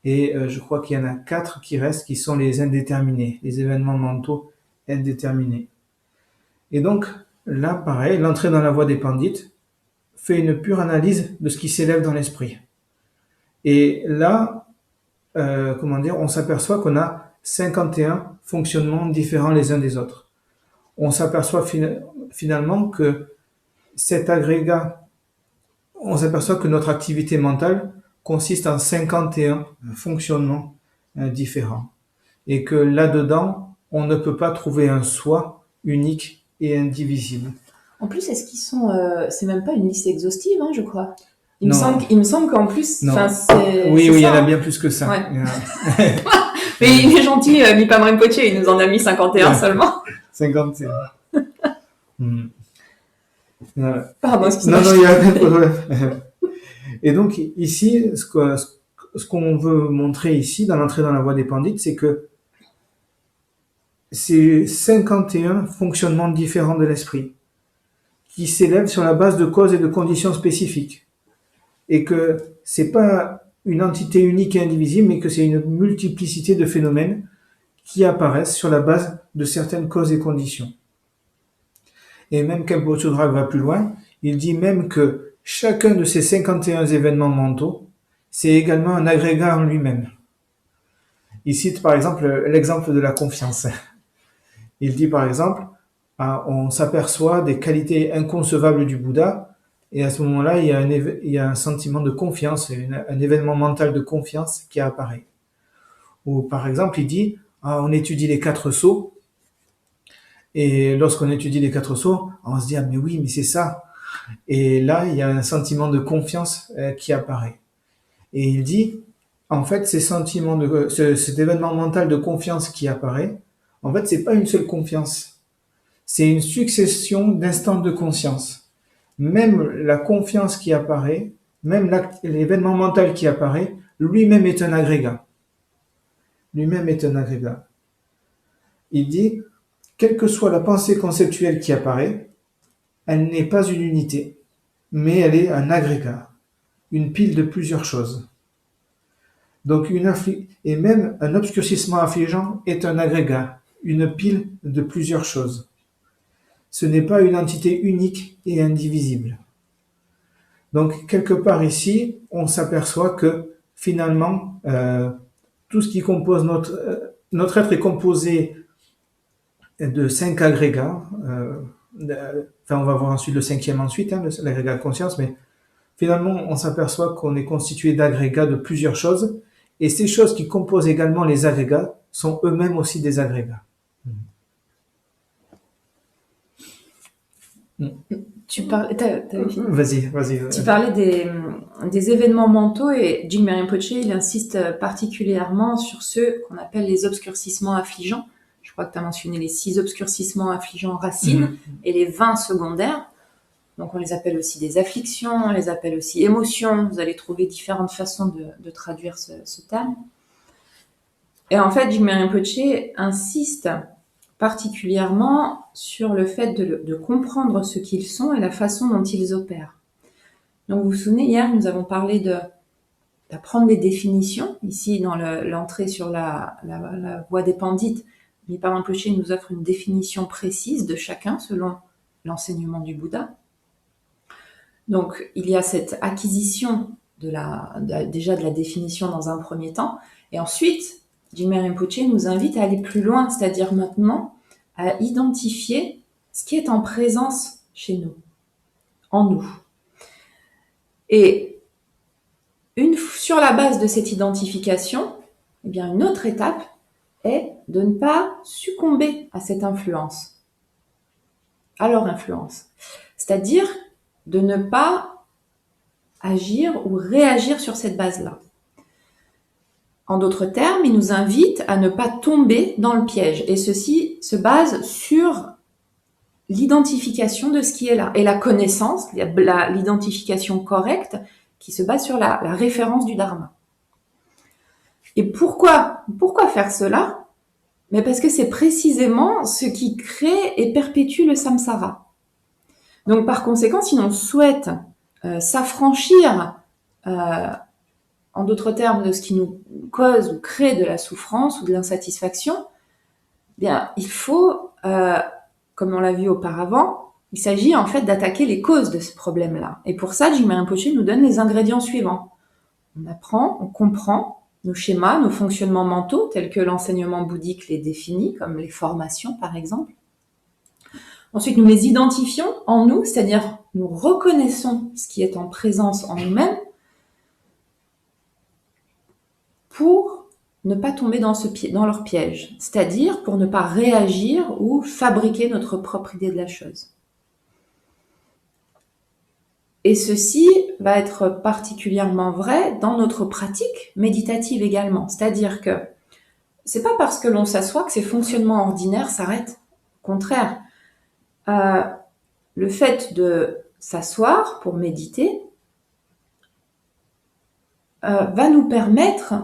et je crois qu'il y en a 4 qui restent, qui sont les indéterminés, les événements mentaux indéterminés. Et donc, là, pareil, l'entrée dans la voie des Pandits fait une pure analyse de ce qui s'élève dans l'esprit. Et là, on s'aperçoit qu'on a 51 fonctionnements différents les uns des autres. On s'aperçoit finalement que cet agrégat, on s'aperçoit que notre activité mentale consiste en 51 fonctionnements différents. Et que là-dedans, on ne peut pas trouver un soi unique et indivisible. En plus, est-ce qu'ils sont... c'est même pas une liste exhaustive, je crois. Il me semble qu'en plus... Oui, il y en a bien plus que ça. Ouais. Mais il est gentil, Mipam Rinpoche, il nous en a mis 51 seulement. 51. Pardon, excusez-moi. Non, il n'y a pas de problème. Et donc, ici, ce qu'on veut montrer ici, dans l'entrée dans la voie des Pandits, c'est que c'est 51 fonctionnements différents de l'esprit qui s'élèvent sur la base de causes et de conditions spécifiques. Et que c'est pas une entité unique et indivisible, mais que c'est une multiplicité de phénomènes qui apparaissent sur la base de certaines causes et conditions. Et même Khenpo Chodrak va plus loin, il dit même que chacun de ces 51 événements mentaux, c'est également un agrégat en lui-même. Il cite par exemple l'exemple de la confiance. Il dit par exemple, on s'aperçoit des qualités inconcevables du Bouddha, et à ce moment-là, il y a un sentiment de confiance, un événement mental de confiance qui apparaît. Ou par exemple, il dit, on étudie les 4 sceaux, et lorsqu'on étudie les 4 sceaux, on se dit, mais oui, mais c'est ça. Et là, il y a un sentiment de confiance qui apparaît. Et il dit, en fait, cet événement mental de confiance qui apparaît, en fait, c'est pas une seule confiance. C'est une succession d'instants de conscience. Même la confiance qui apparaît, même l'événement mental qui apparaît, lui-même est un agrégat. Lui-même est un agrégat. Il dit, quelle que soit la pensée conceptuelle qui apparaît, elle n'est pas une unité, mais elle est un agrégat, une pile de plusieurs choses. Donc et même un obscurcissement affligeant est un agrégat, une pile de plusieurs choses. Ce n'est pas une entité unique et indivisible. Donc, quelque part ici, on s'aperçoit que finalement, tout ce qui compose notre être est composé de 5 agrégats. On va voir ensuite le 5e ensuite, l'agrégat de conscience, mais finalement, on s'aperçoit qu'on est constitué d'agrégats de plusieurs choses, et ces choses qui composent également les agrégats sont eux-mêmes aussi des agrégats. Tu parlais, t'avais fini? Vas-y. Tu parlais des événements mentaux et Jigme Rinpoche, il insiste particulièrement sur ceux qu'on appelle les obscurcissements affligeants. Je crois que tu as mentionné les 6 obscurcissements affligeants racines et les 20 secondaires. Donc on les appelle aussi des afflictions, on les appelle aussi émotions. Vous allez trouver différentes façons de traduire ce terme. Et en fait, Jigme Rinpoche insiste particulièrement sur le fait de comprendre ce qu'ils sont et la façon dont ils opèrent. Donc vous vous souvenez, hier, nous avons parlé d'apprendre des définitions. Ici, dans l'entrée sur la voie des pandits, Mipa Rinpoche nous offre une définition précise de chacun selon l'enseignement du Bouddha. Donc, il y a cette acquisition déjà de la définition dans un premier temps. Et ensuite, Jigme Rinpoche nous invite à aller plus loin, c'est-à-dire maintenant à identifier ce qui est en présence chez nous, en nous. Et sur la base de cette identification, eh bien, une autre étape est de ne pas succomber à cette influence, à leur influence. C'est-à-dire de ne pas agir ou réagir sur cette base-là. En d'autres termes, il nous invite à ne pas tomber dans le piège. Et ceci se base sur l'identification de ce qui est là. Et la connaissance, l'identification correcte, qui se base sur la référence du Dharma. Et pourquoi faire cela? Mais parce que c'est précisément ce qui crée et perpétue le samsara. Donc par conséquent, si l'on souhaite s'affranchir, en d'autres termes, de ce qui nous cause ou crée de la souffrance ou de l'insatisfaction, bien, il faut, comme on l'a vu auparavant, il s'agit en fait d'attaquer les causes de ce problème-là. Et pour ça, Jigme Rinpoche nous donne les ingrédients suivants. On apprend, on comprend nos schémas, nos fonctionnements mentaux, tels que l'enseignement bouddhique les définit, comme les formations par exemple. Ensuite, nous les identifions en nous, c'est-à-dire nous reconnaissons ce qui est en présence en nous-mêmes pour ne pas tomber dans leur piège, c'est-à-dire pour ne pas réagir ou fabriquer notre propre idée de la chose. Et ceci va être particulièrement vrai dans notre pratique méditative également. C'est-à-dire que c'est pas parce que l'on s'assoit que ces fonctionnements ordinaires s'arrêtent. Au contraire, le fait de s'asseoir pour méditer va nous permettre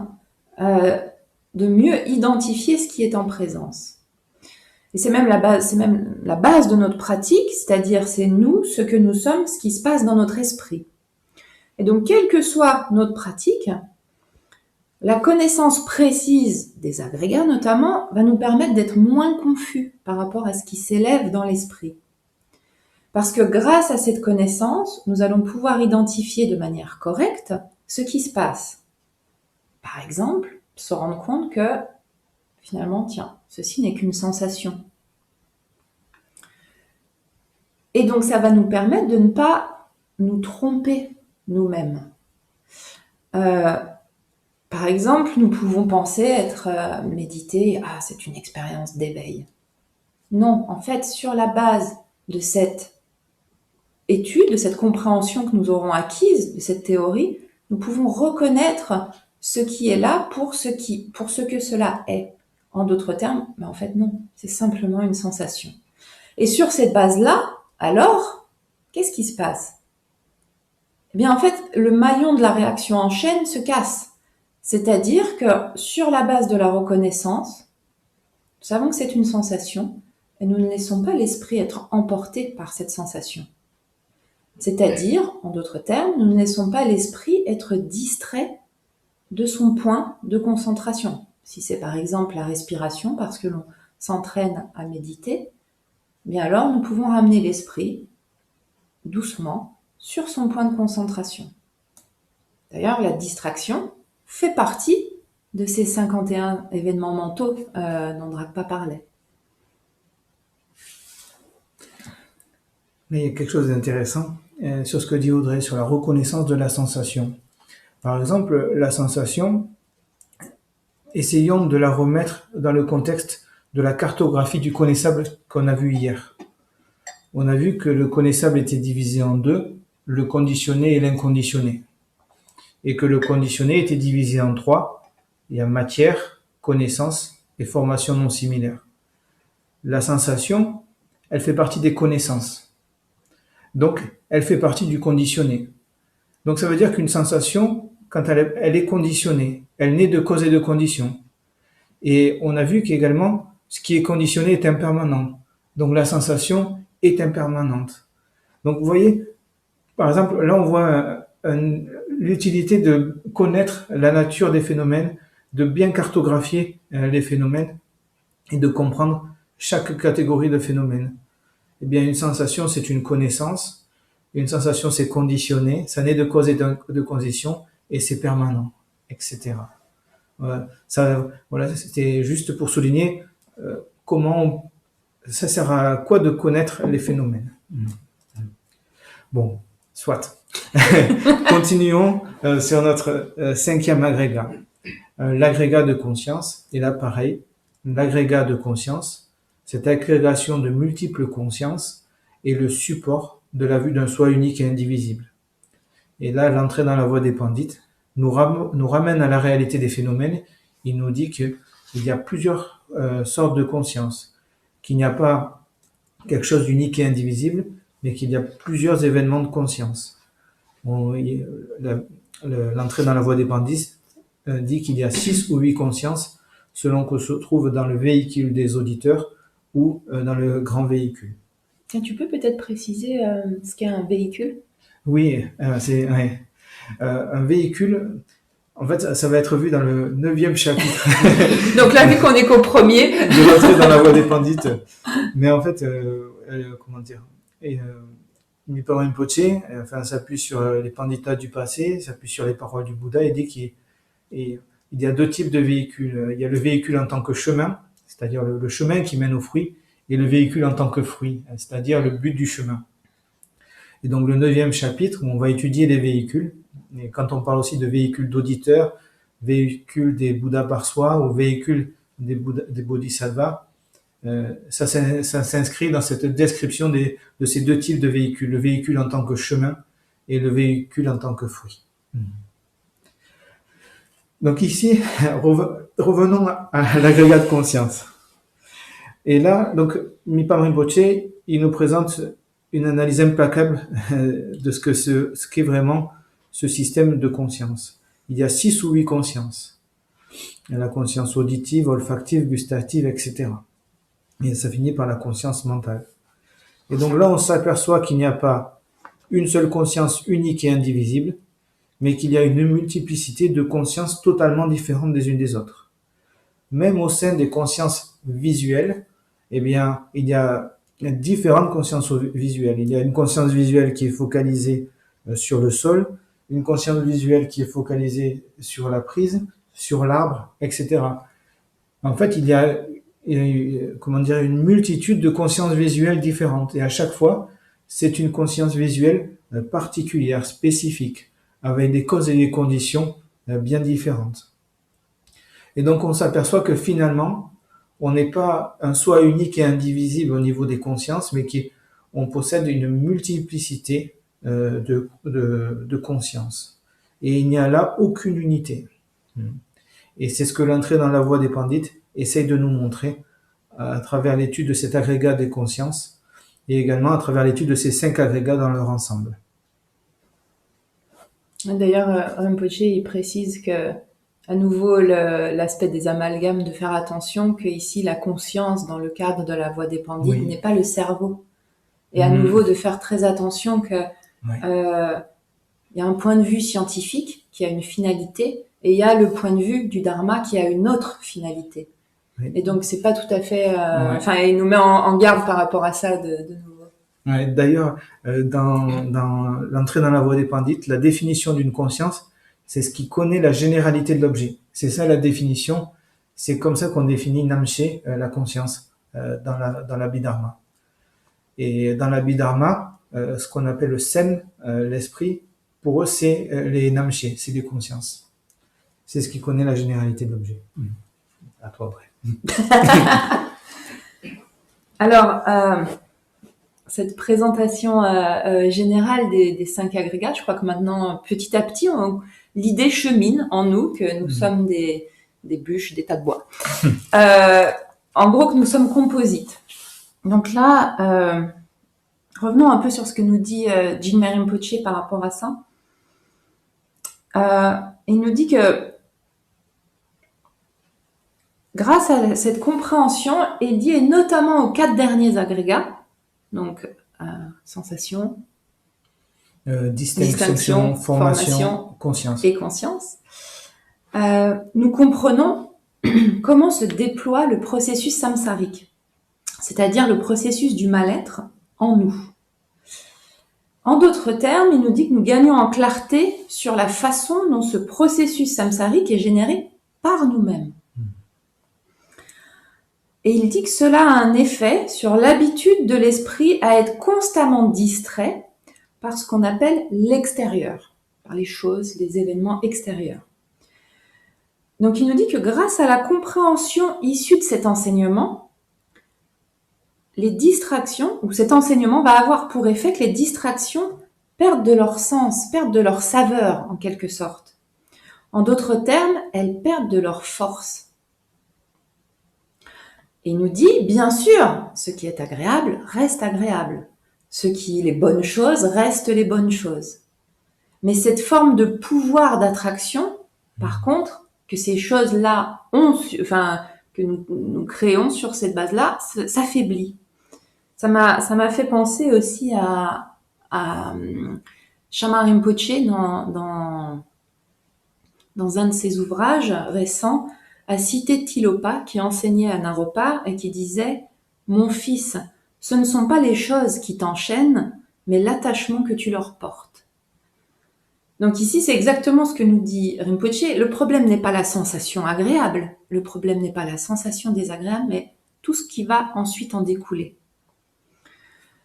de mieux identifier ce qui est en présence. Et c'est même la base de notre pratique, c'est-à-dire c'est nous, ce que nous sommes, ce qui se passe dans notre esprit. Et donc, quelle que soit notre pratique, la connaissance précise des agrégats notamment va nous permettre d'être moins confus par rapport à ce qui s'élève dans l'esprit. Parce que grâce à cette connaissance, nous allons pouvoir identifier de manière correcte ce qui se passe. Par exemple, se rendre compte que finalement, tiens, ceci n'est qu'une sensation. Et donc, ça va nous permettre de ne pas nous tromper nous-mêmes. Par exemple, nous pouvons penser méditer, c'est une expérience d'éveil. Non, en fait, sur la base de cette étude, de cette compréhension que nous aurons acquise, de cette théorie, nous pouvons reconnaître ce qui est là pour ce que cela est. En d'autres termes, mais en fait non, c'est simplement une sensation. Et sur cette base-là, alors, qu'est-ce qui se passe? Eh bien en fait, le maillon de la réaction en chaîne se casse. C'est-à-dire que sur la base de la reconnaissance, nous savons que c'est une sensation et nous ne laissons pas l'esprit être emporté par cette sensation. C'est-à-dire, en d'autres termes, nous ne laissons pas l'esprit être distrait de son point de concentration. Si c'est par exemple la respiration, parce que l'on s'entraîne à méditer, bien alors nous pouvons ramener l'esprit doucement sur son point de concentration. D'ailleurs, la distraction fait partie de ces 51 événements mentaux dont Dragpa parlait. Mais il y a quelque chose d'intéressant sur ce que dit Audrey, sur la reconnaissance de la sensation. Par exemple, la sensation, essayons de la remettre dans le contexte de la cartographie du connaissable qu'on a vu hier. on a vu que le connaissable était divisé en deux, le conditionné et l'inconditionné. Et que le conditionné était divisé en trois, il y a matière, connaissance et formation non similaire. La sensation, elle fait partie des connaissances. Donc, elle fait partie du conditionné. Donc, ça veut dire qu'une sensation, quand elle est conditionnée, elle naît de cause et de condition. Et on a vu qu'également, ce qui est conditionné est impermanent. Donc, la sensation est impermanente. Donc, vous voyez, par exemple, là, on voit l'utilité de connaître la nature des phénomènes, de bien cartographier les phénomènes et de comprendre chaque catégorie de phénomènes. Eh bien, une sensation, c'est une connaissance. Une sensation, c'est conditionné. Ça naît de cause et de condition et c'est permanent, etc. Voilà, voilà, c'était juste pour souligner ça sert à quoi de connaître les phénomènes. Bon, soit. Continuons sur notre cinquième agrégat, l'agrégat de conscience. Et là, pareil, l'agrégat de conscience, cette agrégation de multiples consciences est le support de la vue d'un soi unique et indivisible. Et là, l'entrée dans la voie des Pandits nous ramène à la réalité des phénomènes. Il nous dit qu'il y a plusieurs sortes de conscience, qu'il n'y a pas quelque chose d'unique et indivisible, mais qu'il y a plusieurs événements de conscience. L'entrée dans la voie des Pandits dit qu'il y a 6 ou 8 consciences selon qu'on se trouve dans le véhicule des auditeurs ou dans le grand véhicule. Tu peux peut-être préciser ce qu'est un véhicule? Oui, c'est un véhicule. En fait, ça va être vu dans le 9e chapitre. Donc là, vu qu'on est qu'au premier. De l'entrée dans la voie des Pandits. Mais en fait, comment dire, Mipa Rinpoche s'appuie sur les Panditas du passé, s'appuie sur les paroles du Bouddha et dit qu'il y a deux types de véhicules. Il y a le véhicule en tant que chemin, c'est-à-dire le chemin qui mène au fruit, et le véhicule en tant que fruit, c'est-à-dire le but du chemin. Et donc le 9e chapitre, où on va étudier les véhicules, et quand on parle aussi de véhicules d'auditeurs, véhicules des Bouddhas par soi, ou véhicules des Bodhisattvas, ça s'inscrit dans cette description de ces deux types de véhicules, le véhicule en tant que chemin et le véhicule en tant que fruit. Donc ici, revenons à l'agrégat de conscience. Et là, donc, Mipa Rinpoche, il nous présente une analyse implacable de ce qu'est vraiment ce système de conscience. Il y a 6 ou 8 consciences. Il y a la conscience auditive, olfactive, gustative, etc. Et ça finit par la conscience mentale. Et donc là, on s'aperçoit qu'il n'y a pas une seule conscience unique et indivisible, mais qu'il y a une multiplicité de consciences totalement différentes des unes des autres. Même au sein des consciences visuelles, eh bien, il y a différentes consciences visuelles. Il y a une conscience visuelle qui est focalisée sur le sol, une conscience visuelle qui est focalisée sur la prise, sur l'arbre, etc. En fait, il y a une multitude de consciences visuelles différentes. Et à chaque fois, c'est une conscience visuelle particulière, spécifique, avec des causes et des conditions bien différentes. Et donc, on s'aperçoit que finalement, on n'est pas un soi unique et indivisible au niveau des consciences, mais qu'on possède une multiplicité de consciences. Et il n'y a là aucune unité. Et c'est ce que l'entrée dans la voie des Pandits essaye de nous montrer à travers l'étude de cet agrégat des consciences et également à travers l'étude de ces 5 agrégats dans leur ensemble. D'ailleurs, Rinpoche, il précise que, à nouveau, l'aspect des amalgames, de faire attention que ici, la conscience, dans le cadre de la voie des Pandits, n'est pas le cerveau. Et à nouveau, de faire très attention que y a un point de vue scientifique qui a une finalité, et il y a le point de vue du Dharma qui a une autre finalité. Et donc, c'est pas tout à fait... il nous met en garde par rapport à ça de nouveau. D'ailleurs, dans l'entrée dans la voie des Pandits, la définition d'une conscience, c'est ce qui connaît la généralité de l'objet. C'est ça la définition. C'est comme ça qu'on définit Namché, la conscience, dans l'Abhidharma. Et dans l'Abhidharma, ce qu'on appelle le Sen, l'esprit, pour eux, c'est les Namché, c'est des consciences. C'est ce qui connaît la généralité de l'objet. À toi après. Alors, cette présentation générale des 5 agrégats. Je crois que maintenant, petit à petit, l'idée chemine en nous que nous sommes des bûches, des tas de bois. En gros, que nous sommes composites. Donc là, revenons un peu sur ce que nous dit Jigme Rinpoche par rapport à ça. Il nous dit que grâce à cette compréhension est liée notamment aux 4 derniers agrégats, donc sensation, distinction, formation, conscience. Et conscience. Nous comprenons comment se déploie le processus samsarique, c'est-à-dire le processus du mal-être en nous. En d'autres termes, il nous dit que nous gagnons en clarté sur la façon dont ce processus samsarique est généré par nous-mêmes. Et il dit que cela a un effet sur l'habitude de l'esprit à être constamment distrait par ce qu'on appelle l'extérieur, par les choses, les événements extérieurs. Donc il nous dit que grâce à la compréhension issue de cet enseignement, les distractions, ou cet enseignement va avoir pour effet que les distractions perdent de leur sens, perdent de leur saveur en quelque sorte. En d'autres termes, elles perdent de leur force. Et il nous dit, bien sûr, ce qui est agréable reste agréable. Les bonnes choses restent les bonnes choses. Mais cette forme de pouvoir d'attraction, par contre, que ces choses-là que nous créons sur cette base-là, s'affaiblit. Ça m'a fait penser aussi à Shamar Rinpoche dans un de ses ouvrages récents, a cité Tilopa qui enseignait à Naropa et qui disait « Mon fils, ce ne sont pas les choses qui t'enchaînent, mais l'attachement que tu leur portes. » Donc ici, c'est exactement ce que nous dit Rinpoche. Le problème n'est pas la sensation agréable, le problème n'est pas la sensation désagréable, mais tout ce qui va ensuite en découler.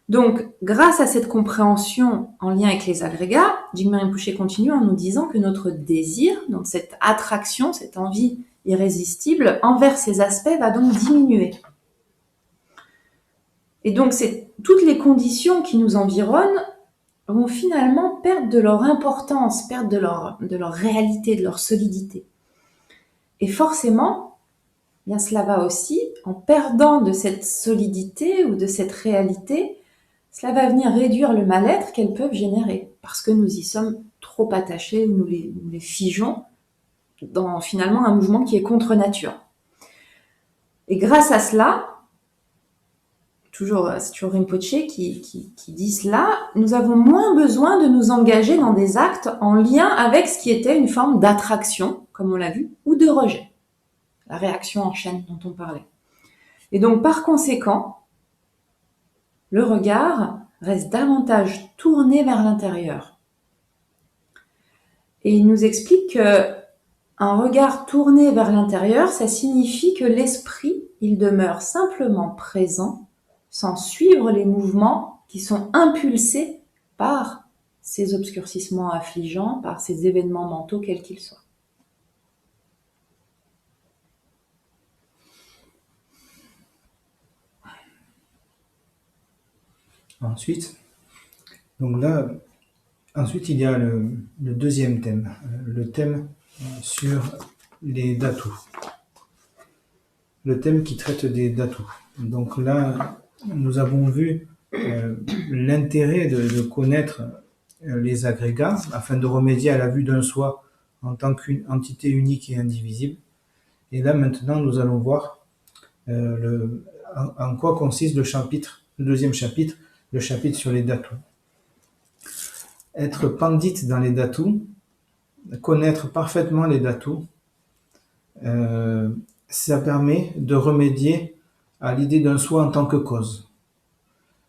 Donc, grâce à cette compréhension en lien avec les agrégats, Jigme Rinpoche continue en nous disant que notre désir, donc cette attraction, cette envie irrésistible envers ces aspects va donc diminuer. Et donc, toutes les conditions qui nous environnent vont finalement perdre de leur importance, perdre de leur réalité, de leur solidité. Et forcément, bien cela va aussi, en perdant de cette solidité ou de cette réalité, cela va venir réduire le mal-être qu'elles peuvent générer, parce que nous y sommes trop attachés ou nous les figeons dans finalement un mouvement qui est contre nature. Et grâce à cela, c'est toujours Rinpoche qui dit cela, nous avons moins besoin de nous engager dans des actes en lien avec ce qui était une forme d'attraction, comme on l'a vu, ou de rejet. La réaction en chaîne dont on parlait. Et donc, par conséquent, le regard reste davantage tourné vers l'intérieur. Et il nous explique que un regard tourné vers l'intérieur, ça signifie que l'esprit, il demeure simplement présent, sans suivre les mouvements qui sont impulsés par ces obscurcissements affligeants, par ces événements mentaux, quels qu'ils soient. Ensuite, il y a le deuxième thème, le thème sur les dhatus. Le thème qui traite des dhatus. Donc là, nous avons vu l'intérêt de connaître les agrégats afin de remédier à la vue d'un soi en tant qu'entité unique et indivisible. Et là, maintenant, nous allons voir en quoi consiste le deuxième chapitre, le chapitre sur les dhatus. Être pandit dans les dhatus, connaître parfaitement les dhatus, ça permet de remédier à l'idée d'un soi en tant que cause.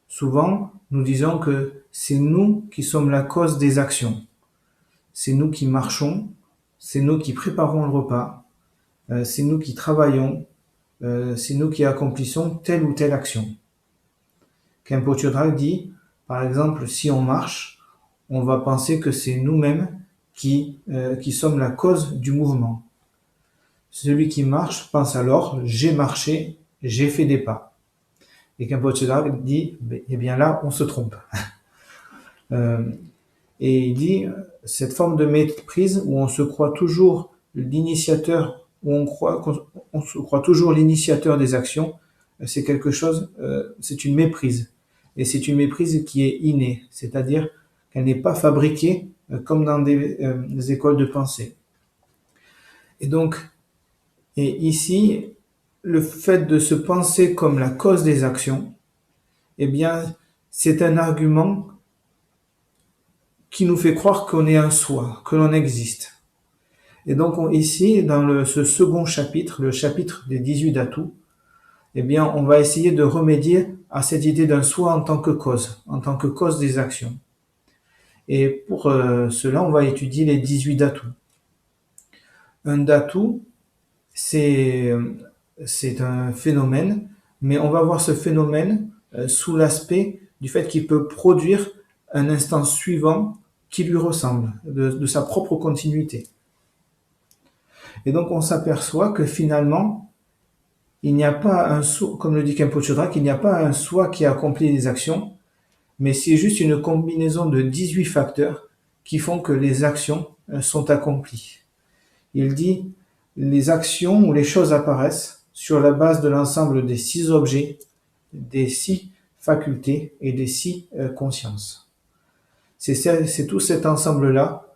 Souvent, nous disons que c'est nous qui sommes la cause des actions. C'est nous qui marchons, c'est nous qui préparons le repas, c'est nous qui travaillons, c'est nous qui accomplissons telle ou telle action. Khenpo Chodrak dit, par exemple, si on marche, on va penser que c'est nous-mêmes qui sommes la cause du mouvement. Celui qui marche pense alors, j'ai marché, j'ai fait des pas. Et Khenpo Drag dit, eh bien là, on se trompe. Et il dit, cette forme de méprise où on se croit toujours l'initiateur, où on se croit toujours l'initiateur des actions, c'est quelque chose, c'est une méprise. Et c'est une méprise qui est innée, c'est-à-dire qu'elle n'est pas fabriquée comme dans des écoles de pensée. Et donc, et ici, le fait de se penser comme la cause des actions, eh bien, c'est un argument qui nous fait croire qu'on est un soi, que l'on existe. Et donc ici, dans ce second chapitre, le chapitre des 18 d'Atou, eh bien, on va essayer de remédier à cette idée d'un soi en tant que cause des actions. Et pour cela, on va étudier les 18 Datou. Un Datou, c'est un phénomène, mais on va voir ce phénomène sous l'aspect du fait qu'il peut produire un instant suivant qui lui ressemble, de sa propre continuité. Et donc on s'aperçoit que finalement, il n'y a pas un soi, comme le dit Khenpo Chodrak, il n'y a pas un soi qui accomplit les actions, mais c'est juste une combinaison de 18 facteurs qui font que les actions sont accomplies. Il dit, les actions ou les choses apparaissent sur la base de l'ensemble des 6 objets, des 6 facultés et des 6 consciences. C'est tout cet ensemble-là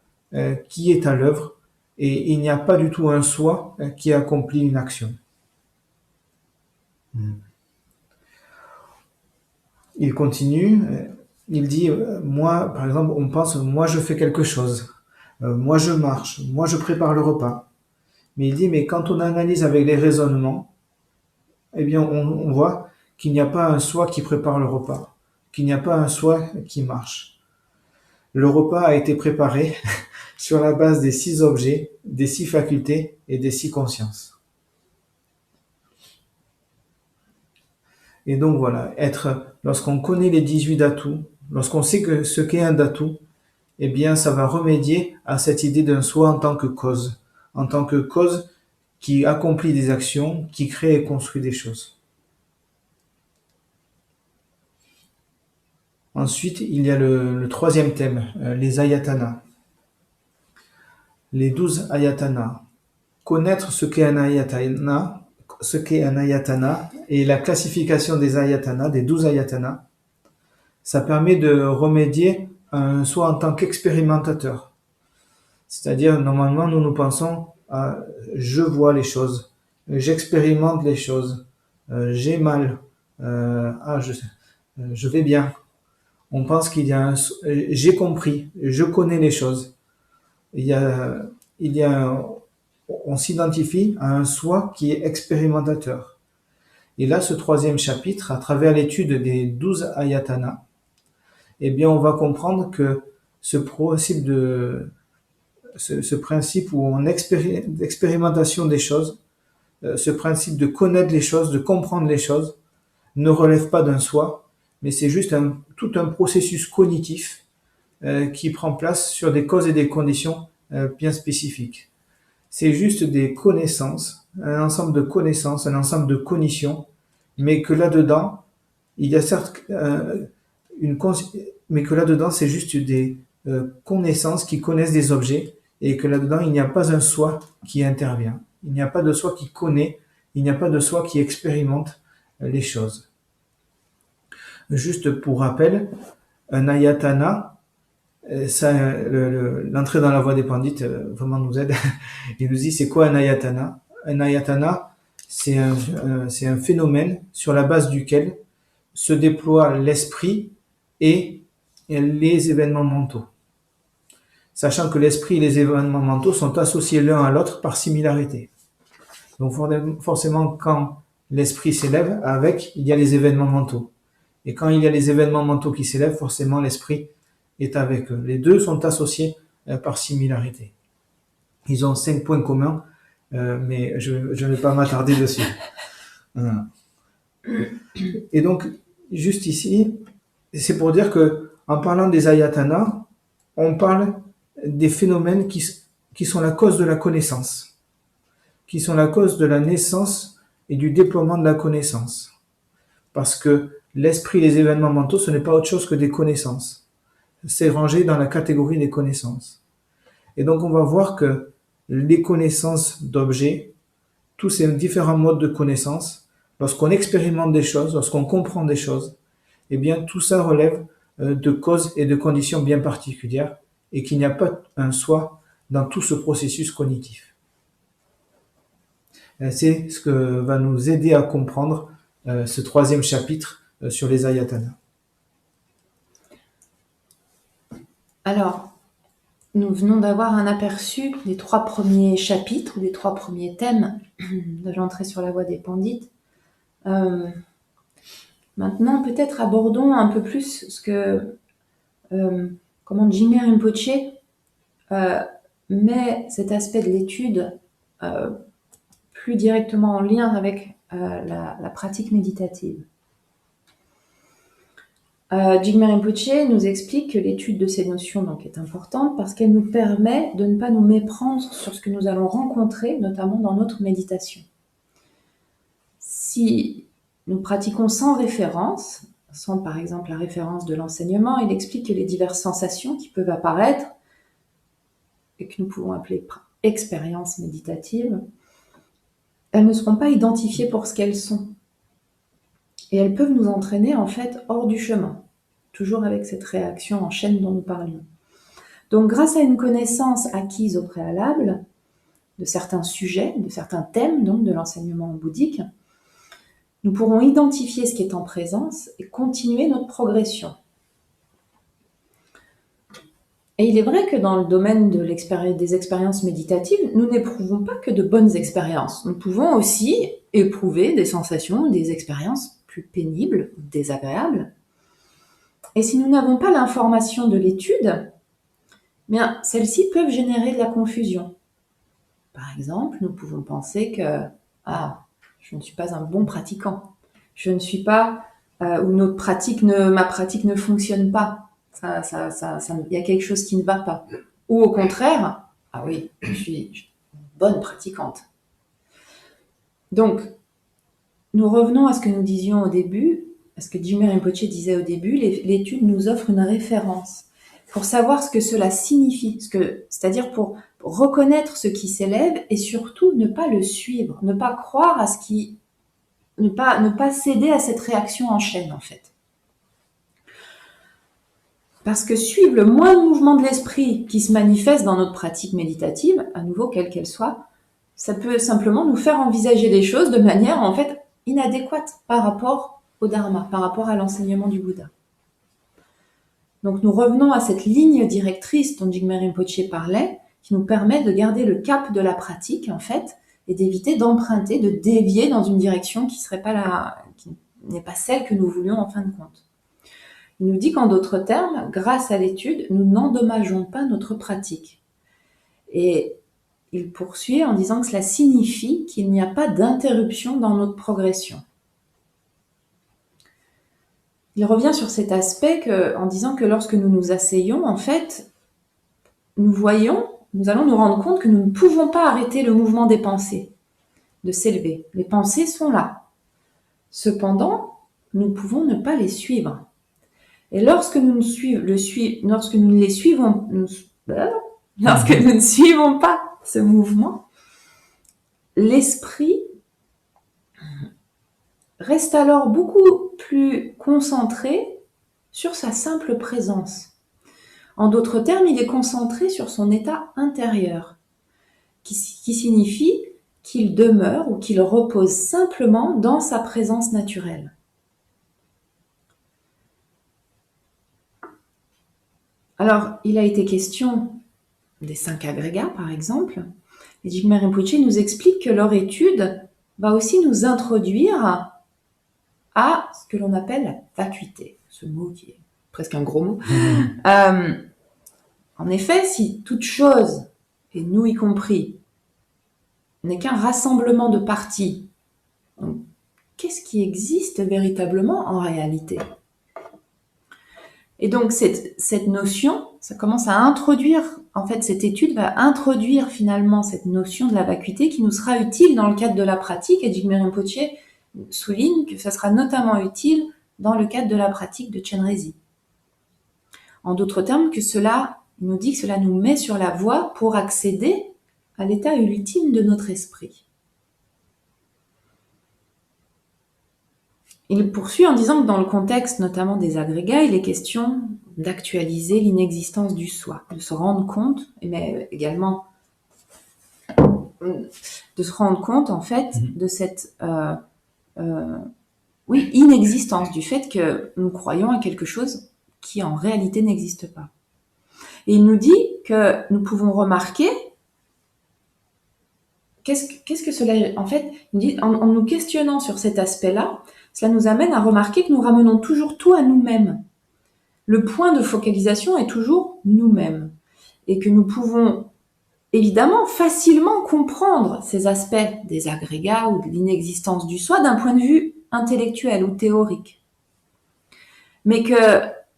qui est à l'œuvre, et il n'y a pas du tout un soi qui accomplit une action. Il continue, il dit, moi, par exemple, on pense, moi je fais quelque chose, moi je marche, moi je prépare le repas. Mais il dit, mais quand on analyse avec les raisonnements, eh bien on voit qu'il n'y a pas un soi qui prépare le repas, qu'il n'y a pas un soi qui marche. Le repas a été préparé sur la base des 6 objets, des 6 facultés et des 6 consciences. Et donc voilà, lorsqu'on connaît les 18 Datou, lorsqu'on sait ce qu'est un Datou, eh bien ça va remédier à cette idée d'un soi en tant que cause qui accomplit des actions, qui crée et construit des choses. Ensuite, il y a le troisième thème, les ayatanas. Les 12 ayatanas. Connaître ce qu'est un ayatana, et la classification des ayatanas, des 12 ayatanas, ça permet de remédier à un soi en tant qu'expérimentateur. C'est-à-dire, normalement, nous pensons à je vois les choses, j'expérimente les choses, j'ai mal, je vais bien. On pense qu'il y a j'ai compris, je connais les choses. On s'identifie à un soi qui est expérimentateur. Et là, ce troisième chapitre, à travers l'étude des 12 ayatanas, eh bien, on va comprendre que ce principe où on d'expérimentation des choses, ce principe de connaître les choses, de comprendre les choses, ne relève pas d'un soi, mais c'est juste tout un processus cognitif qui prend place sur des causes et des conditions bien spécifiques. C'est juste des connaissances, un ensemble de connaissances, un ensemble de cognitions, mais que là-dedans, il y a certes mais que là-dedans, c'est juste des connaissances qui connaissent des objets, et que là-dedans, il n'y a pas un soi qui intervient. Il n'y a pas de soi qui connaît, il n'y a pas de soi qui expérimente les choses. Juste pour rappel, un ayatana, l'entrée dans la voie des pandits vraiment nous aide. Il nous dit c'est quoi un ayatana? Un ayatana, c'est un phénomène sur la base duquel se déploie l'esprit et les événements mentaux. Sachant que l'esprit et les événements mentaux sont associés l'un à l'autre par similarité. Donc forcément, quand l'esprit s'élève, il y a les événements mentaux. Et quand il y a les événements mentaux qui s'élèvent, forcément l'esprit est avec eux. Les deux sont associés par similarité. Ils ont 5 points communs, mais je ne vais pas m'attarder dessus. Et donc, juste ici, c'est pour dire que en parlant des ayatanas, on parle des phénomènes qui sont la cause de la connaissance, qui sont la cause de la naissance et du déploiement de la connaissance. parce que l'esprit, les événements mentaux, ce n'est pas autre chose que des connaissances. C'est rangé dans la catégorie des connaissances. Et donc on va voir que les connaissances d'objets, tous ces différents modes de connaissances, lorsqu'on expérimente des choses, lorsqu'on comprend des choses, eh bien tout ça relève de causes et de conditions bien particulières et qu'il n'y a pas un soi dans tout ce processus cognitif. C'est ce que va nous aider à comprendre ce troisième chapitre sur les ayatanas. Alors, nous venons d'avoir un aperçu des 3 premiers chapitres, ou des 3 premiers thèmes de l'entrée sur la voie des Pandits. Maintenant, peut-être abordons un peu plus ce que Jigme Rinpoche met cet aspect de l'étude plus directement en lien avec la pratique méditative. Jigme Rinpoche nous explique que l'étude de ces notions donc, est importante parce qu'elle nous permet de ne pas nous méprendre sur ce que nous allons rencontrer, notamment dans notre méditation. Si nous pratiquons sans référence, sans par exemple la référence de l'enseignement, il explique que les diverses sensations qui peuvent apparaître, et que nous pouvons appeler expériences méditatives, elles ne seront pas identifiées pour ce qu'elles sont. Et elles peuvent nous entraîner en fait hors du chemin, toujours avec cette réaction en chaîne dont nous parlions. Donc grâce à une connaissance acquise au préalable de certains sujets, de certains thèmes donc de l'enseignement bouddhique, nous pourrons identifier ce qui est en présence et continuer notre progression. Et il est vrai que dans le domaine des expériences méditatives, nous n'éprouvons pas que de bonnes expériences. Nous pouvons aussi éprouver des sensations, des expériences plus pénibles, désagréables. Et si nous n'avons pas l'information de l'étude, bien, celles-ci peuvent générer de la confusion. Par exemple, nous pouvons penser que je ne suis pas un bon pratiquant. Je ne suis pas, ou ma pratique ne fonctionne pas. Il y a quelque chose qui ne va pas. Ou au contraire, oui, je suis une bonne pratiquante. Donc, nous revenons à ce que nous disions au début, à ce que Jigme Rinpoche disait au début, l'étude nous offre une référence pour savoir ce que cela signifie, c'est-à-dire pour reconnaître ce qui s'élève et surtout ne pas le suivre, ne pas croire à ne pas céder à cette réaction en chaîne en fait. Parce que suivre le moindre mouvement de l'esprit qui se manifeste dans notre pratique méditative, à nouveau quelle qu'elle soit, ça peut simplement nous faire envisager les choses de manière en fait inadéquate par rapport au Dharma, par rapport à l'enseignement du Bouddha. Donc nous revenons à cette ligne directrice dont Jigme Rinpoche parlait, qui nous permet de garder le cap de la pratique en fait, et d'éviter d'emprunter, de dévier dans une direction qui n'est pas celle que nous voulions en fin de compte. Il nous dit qu'en d'autres termes, grâce à l'étude, nous n'endommageons pas notre pratique. Et il poursuit en disant que cela signifie qu'il n'y a pas d'interruption dans notre progression. Il revient sur cet aspect en disant que lorsque nous nous asseyons, en fait, nous allons nous rendre compte que nous ne pouvons pas arrêter le mouvement des pensées, de s'élever. Les pensées sont là. Cependant, nous pouvons ne pas les suivre. Et lorsque nous ne suivons pas ce mouvement, l'esprit reste alors beaucoup plus concentré sur sa simple présence. En d'autres termes, il est concentré sur son état intérieur, qui signifie qu'il demeure ou qu'il repose simplement dans sa présence naturelle. Alors, il a été question des 5 agrégats, par exemple, et Jigme Rinpoche nous explique que leur étude va aussi nous introduire à ce que l'on appelle la vacuité, ce mot qui est presque un gros mot. En effet, si toute chose, et nous y compris, n'est qu'un rassemblement de parties, donc, qu'est-ce qui existe véritablement en réalité ? Et donc cette notion, ça commence à introduire, en fait cette étude va introduire finalement cette notion de la vacuité qui nous sera utile dans le cadre de la pratique, et Jigme Rinpoche souligne que ça sera notamment utile dans le cadre de la pratique de Chenrezig. En d'autres termes, il nous dit que cela nous met sur la voie pour accéder à l'état ultime de notre esprit. Il poursuit en disant que dans le contexte notamment des agrégats, il est question d'actualiser l'inexistence du soi, de se rendre compte, mais également de se rendre compte en fait de cette inexistence, du fait que nous croyons à quelque chose qui en réalité n'existe pas. Et il nous dit que nous pouvons remarquer qu'est-ce que cela, en fait, il nous dit, en nous questionnant sur cet aspect-là, cela nous amène à remarquer que nous ramenons toujours tout à nous-mêmes. Le point de focalisation est toujours nous-mêmes. Et que nous pouvons évidemment facilement comprendre ces aspects des agrégats ou de l'inexistence du soi d'un point de vue intellectuel ou théorique. Mais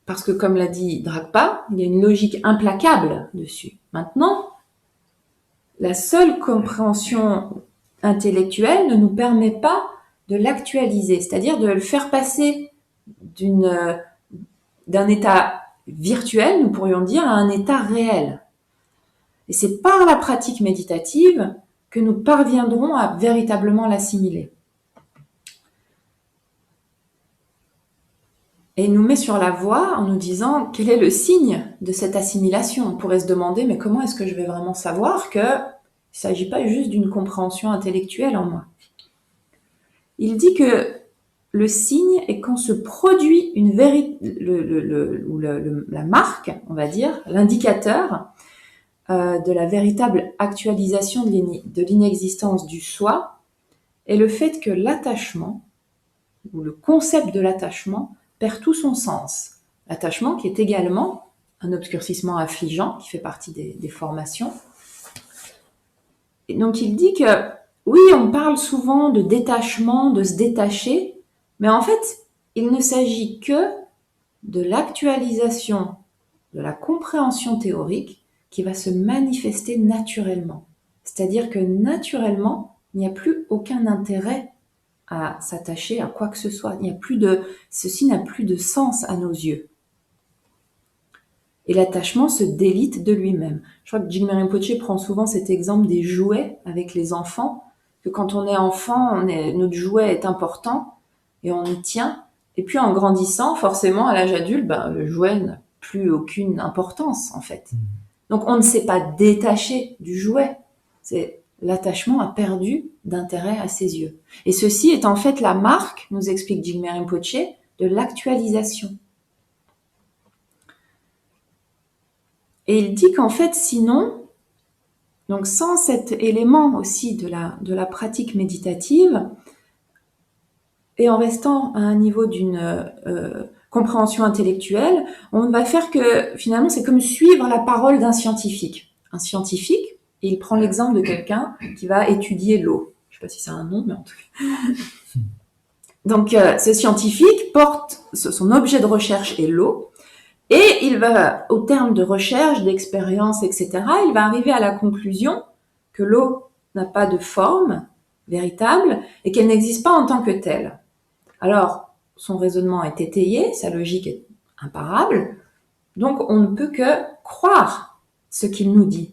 parce que comme l'a dit Dragpa, il y a une logique implacable dessus. Maintenant, la seule compréhension intellectuelle ne nous permet pas de l'actualiser, c'est-à-dire de le faire passer d'un état virtuel, nous pourrions dire, à un état réel. Et c'est par la pratique méditative que nous parviendrons à véritablement l'assimiler. Et il nous met sur la voie en nous disant quel est le signe de cette assimilation. On pourrait se demander, mais comment est-ce que je vais vraiment savoir qu'il ne s'agit pas juste d'une compréhension intellectuelle en moi? Il dit que le signe est quand se produit la marque, on va dire, l'indicateur de la véritable actualisation de l'inexistence du soi, est le fait que l'attachement, ou le concept de l'attachement, perd tout son sens. L'attachement qui est également un obscurcissement affligeant, qui fait partie des formations. Et donc il dit que, oui, on parle souvent de détachement, de se détacher, mais en fait, il ne s'agit que de l'actualisation de la compréhension théorique qui va se manifester naturellement. C'est-à-dire que naturellement, il n'y a plus aucun intérêt à s'attacher à quoi que ce soit. Ceci n'a plus de sens à nos yeux. Et l'attachement se délite de lui-même. Je crois que Jigme Rinpoche prend souvent cet exemple des jouets avec les enfants, que quand on est enfant, notre jouet est important et on y tient. Et puis en grandissant, forcément, à l'âge adulte, le jouet n'a plus aucune importance en fait. Donc on ne s'est pas détaché du jouet. L'attachement a perdu d'intérêt à ses yeux. Et ceci est en fait la marque, nous explique Jigme Rinpoche, de l'actualisation. Et il dit qu'en fait, sinon, donc sans cet élément aussi de la pratique méditative, et en restant à un niveau d'une compréhension intellectuelle, on va faire que finalement, c'est comme suivre la parole d'un scientifique. Un scientifique, et il prend l'exemple de quelqu'un qui va étudier l'eau. Je ne sais pas si c'est un nom, mais en tout cas. Donc, ce scientifique son objet de recherche est l'eau, et il va, au terme de recherche, d'expérience, etc., il va arriver à la conclusion que l'eau n'a pas de forme véritable et qu'elle n'existe pas en tant que telle. Alors, son raisonnement est étayé, sa logique est imparable, donc on ne peut que croire ce qu'il nous dit.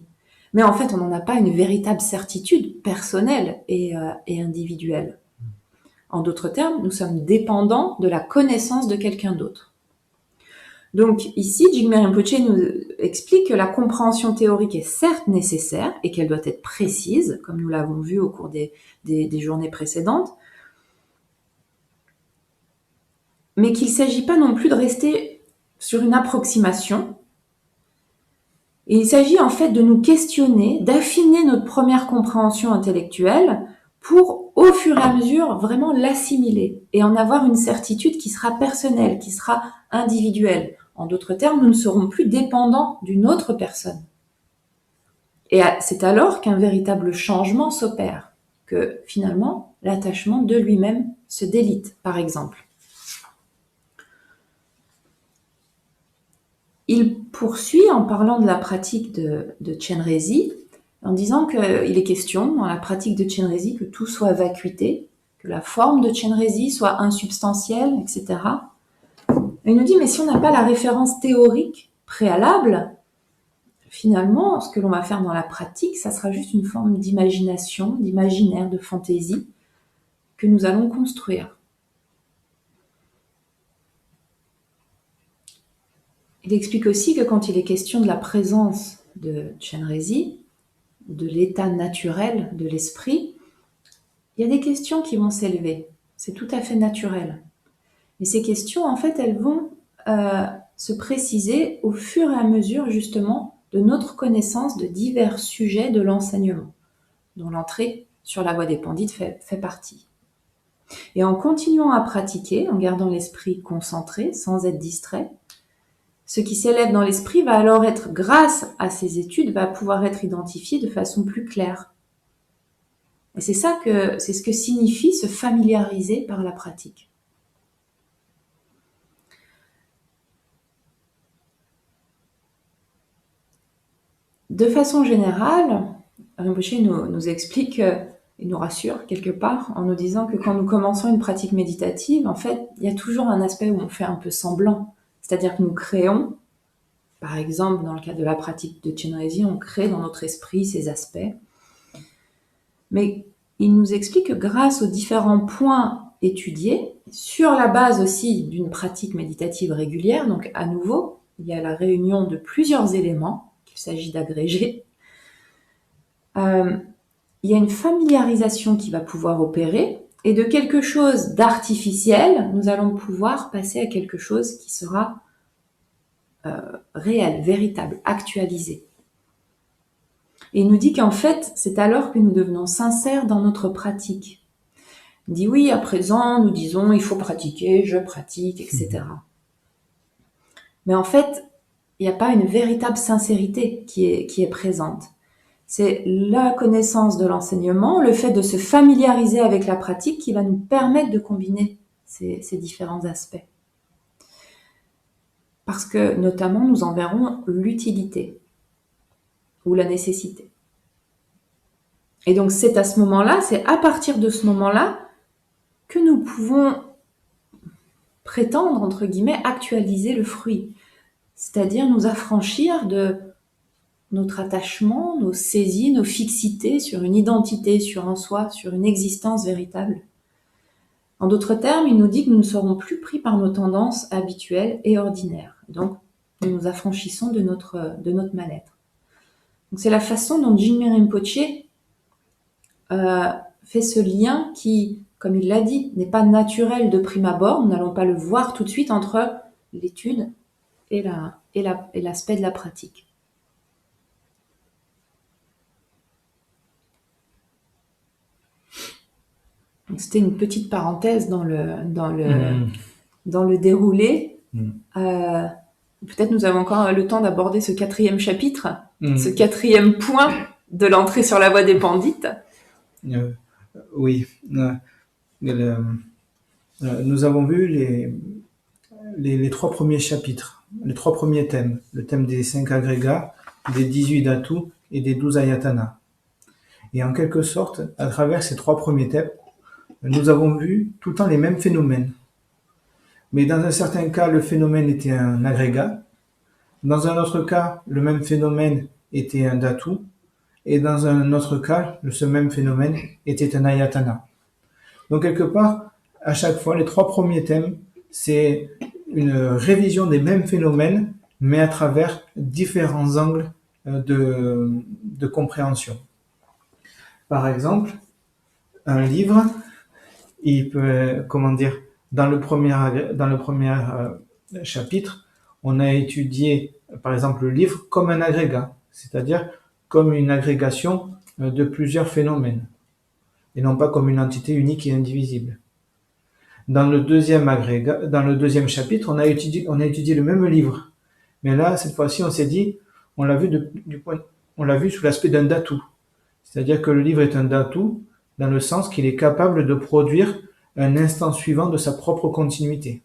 Mais en fait, on n'en a pas une véritable certitude personnelle et individuelle. En d'autres termes, nous sommes dépendants de la connaissance de quelqu'un d'autre. Donc ici, Jigme Rinpoche nous explique que la compréhension théorique est certes nécessaire et qu'elle doit être précise, comme nous l'avons vu au cours des journées précédentes, mais qu'il ne s'agit pas non plus de rester sur une approximation. Et il s'agit en fait de nous questionner, d'affiner notre première compréhension intellectuelle pour, au fur et à mesure, vraiment l'assimiler et en avoir une certitude qui sera personnelle, qui sera individuelle. En d'autres termes, nous ne serons plus dépendants d'une autre personne. Et c'est alors qu'un véritable changement s'opère, que finalement, l'attachement de lui-même se délite, par exemple. Il poursuit en parlant de la pratique de Chenrezig, en disant qu'il est question, dans la pratique de Chenrezig, que tout soit vacuité, que la forme de Chenrezig soit insubstantielle, etc. Et il nous dit, mais si on n'a pas la référence théorique préalable, finalement, ce que l'on va faire dans la pratique, ça sera juste une forme d'imagination, d'imaginaire, de fantaisie que nous allons construire. Il explique aussi que quand il est question de la présence de Chenrezig, de l'état naturel de l'esprit, il y a des questions qui vont s'élever. C'est tout à fait naturel. Et ces questions, en fait, elles vont se préciser au fur et à mesure, justement, de notre connaissance de divers sujets de l'enseignement, dont l'entrée sur la voie des Pandits fait partie. Et en continuant à pratiquer, en gardant l'esprit concentré, sans être distrait, ce qui s'élève dans l'esprit va alors être, grâce à ces études, va pouvoir être identifié de façon plus claire. Et c'est ce que signifie se familiariser par la pratique. De façon générale, Rinpoche nous explique et nous rassure quelque part en nous disant que quand nous commençons une pratique méditative, en fait, il y a toujours un aspect où on fait un peu semblant. C'est-à-dire que nous créons, par exemple, dans le cas de la pratique de Chenrezig, on crée dans notre esprit ces aspects. Mais il nous explique que grâce aux différents points étudiés, sur la base aussi d'une pratique méditative régulière, donc à nouveau, il y a la réunion de plusieurs éléments qu'il s'agit d'agréger, il y a une familiarisation qui va pouvoir opérer, et de quelque chose d'artificiel, nous allons pouvoir passer à quelque chose qui sera réel, véritable, actualisé. Et il nous dit qu'en fait, c'est alors que nous devenons sincères dans notre pratique. Il dit oui, à présent, nous disons il faut pratiquer, je pratique, etc. Mais en fait, il n'y a pas une véritable sincérité qui est présente. C'est la connaissance de l'enseignement, le fait de se familiariser avec la pratique qui va nous permettre de combiner ces différents aspects. Parce que, notamment, nous en verrons l'utilité ou la nécessité. Et donc, c'est à ce moment-là, c'est à partir de ce moment-là que nous pouvons prétendre, entre guillemets, actualiser le fruit. C'est-à-dire nous affranchir de notre attachement, nos saisies, nos fixités sur une identité, sur un soi, sur une existence véritable. En d'autres termes, il nous dit que nous ne serons plus pris par nos tendances habituelles et ordinaires. Donc, nous nous affranchissons de notre mal-être. Donc, c'est la façon dont Jinmé Rinpoche fait ce lien qui, comme il l'a dit, n'est pas naturel de prime abord. Nous n'allons pas le voir tout de suite entre l'étude et l'aspect de la pratique. C'était une petite parenthèse dans le déroulé. Peut-être nous avons encore le temps d'aborder ce 4e chapitre, ce 4e point de l'entrée sur la voie des Pandits. Oui. Nous avons vu les 3 premiers chapitres, les 3 premiers thèmes, le thème des 5 agrégats, des 18 dhatus et des 12 ayatanas. Et en quelque sorte, à travers ces 3 premiers thèmes, nous avons vu tout le temps les mêmes phénomènes. Mais dans un certain cas, le phénomène était un agrégat. Dans un autre cas, le même phénomène était un dhatu. Et dans un autre cas, ce même phénomène était un ayatana. Donc quelque part, à chaque fois, les 3 premiers thèmes, c'est une révision des mêmes phénomènes, mais à travers différents angles de compréhension. Par exemple, un livre, il peut, dans le premier chapitre, on a étudié, par exemple, le livre comme un agrégat, c'est-à-dire comme une agrégation de plusieurs phénomènes, et non pas comme une entité unique et indivisible. Dans le deuxième chapitre, on a étudié le même livre, mais là, cette fois-ci, on s'est dit, on l'a vu sous l'aspect d'un dhatu, c'est-à-dire que le livre est un dhatu, dans le sens qu'il est capable de produire un instant suivant de sa propre continuité.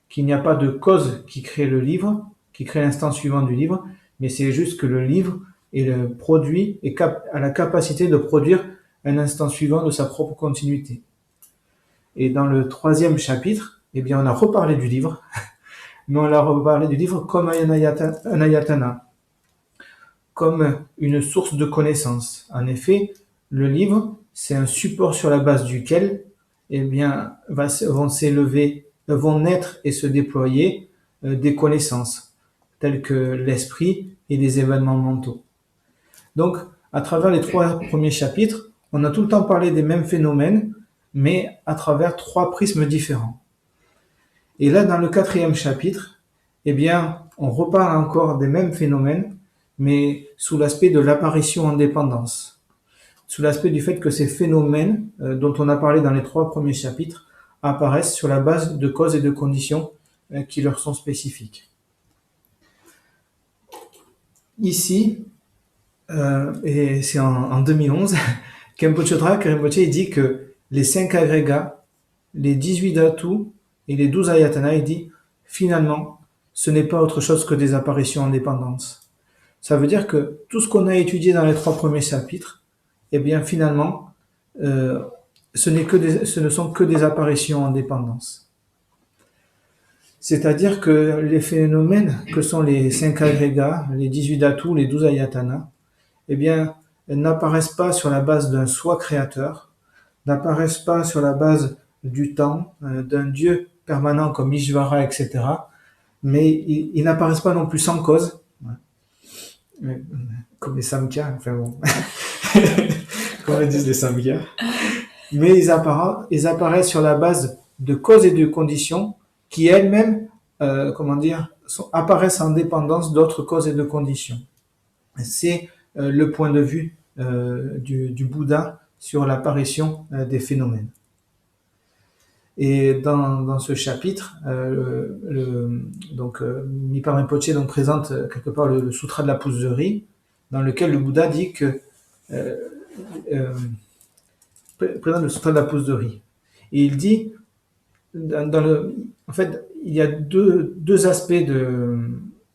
Qu'il n'y a pas de cause qui crée le livre, qui crée l'instant suivant du livre, mais c'est juste que le livre est le produit et a la capacité de produire un instant suivant de sa propre continuité. Et dans le 3e chapitre, eh bien, on a reparlé du livre, mais on a reparlé du livre comme un ayatana, comme une source de connaissances. En effet, le livre, c'est un support sur la base duquel, eh bien, vont naître et se déployer des connaissances, telles que l'esprit et les événements mentaux. Donc, à travers les 3 premiers chapitres, on a tout le temps parlé des mêmes phénomènes, mais à travers 3 prismes différents. Et là, dans le 4e chapitre, eh bien, on reparle encore des mêmes phénomènes, mais sous l'aspect de l'apparition en dépendance, sous l'aspect du fait que ces phénomènes, dont on a parlé dans les 3 premiers chapitres, apparaissent sur la base de causes et de conditions qui leur sont spécifiques. Ici, et c'est en 2011, Khenpo Chodrak Rinpoche dit que les 5 agrégats, les 18 dhatus et les 12 ayatanas, il dit finalement, ce n'est pas autre chose que des apparitions en dépendance. Ça veut dire que tout ce qu'on a étudié dans les 3 premiers chapitres, eh bien finalement, ce ne sont que des apparitions en dépendance. C'est-à-dire que les phénomènes que sont les 5 agrégats, les 18 dhatus, les 12 ayatanas, eh bien, elles n'apparaissent pas sur la base d'un soi créateur, n'apparaissent pas sur la base du temps, d'un Dieu permanent comme Ishvara, etc. Mais ils n'apparaissent pas non plus sans cause, comme les Samkhya, enfin bon, comme le disent les Samkhya. Mais ils apparaissent sur la base de causes et de conditions qui elles-mêmes, apparaissent en dépendance d'autres causes et de conditions. C'est le point de vue du Bouddha sur l'apparition des phénomènes. Et dans ce chapitre, Mipa Rinpoche présente quelque part le Sutra de la pousse de riz, dans lequel le Bouddha dit que présente le Sutra de la pousse de riz. Et il dit, en fait, il y a deux aspects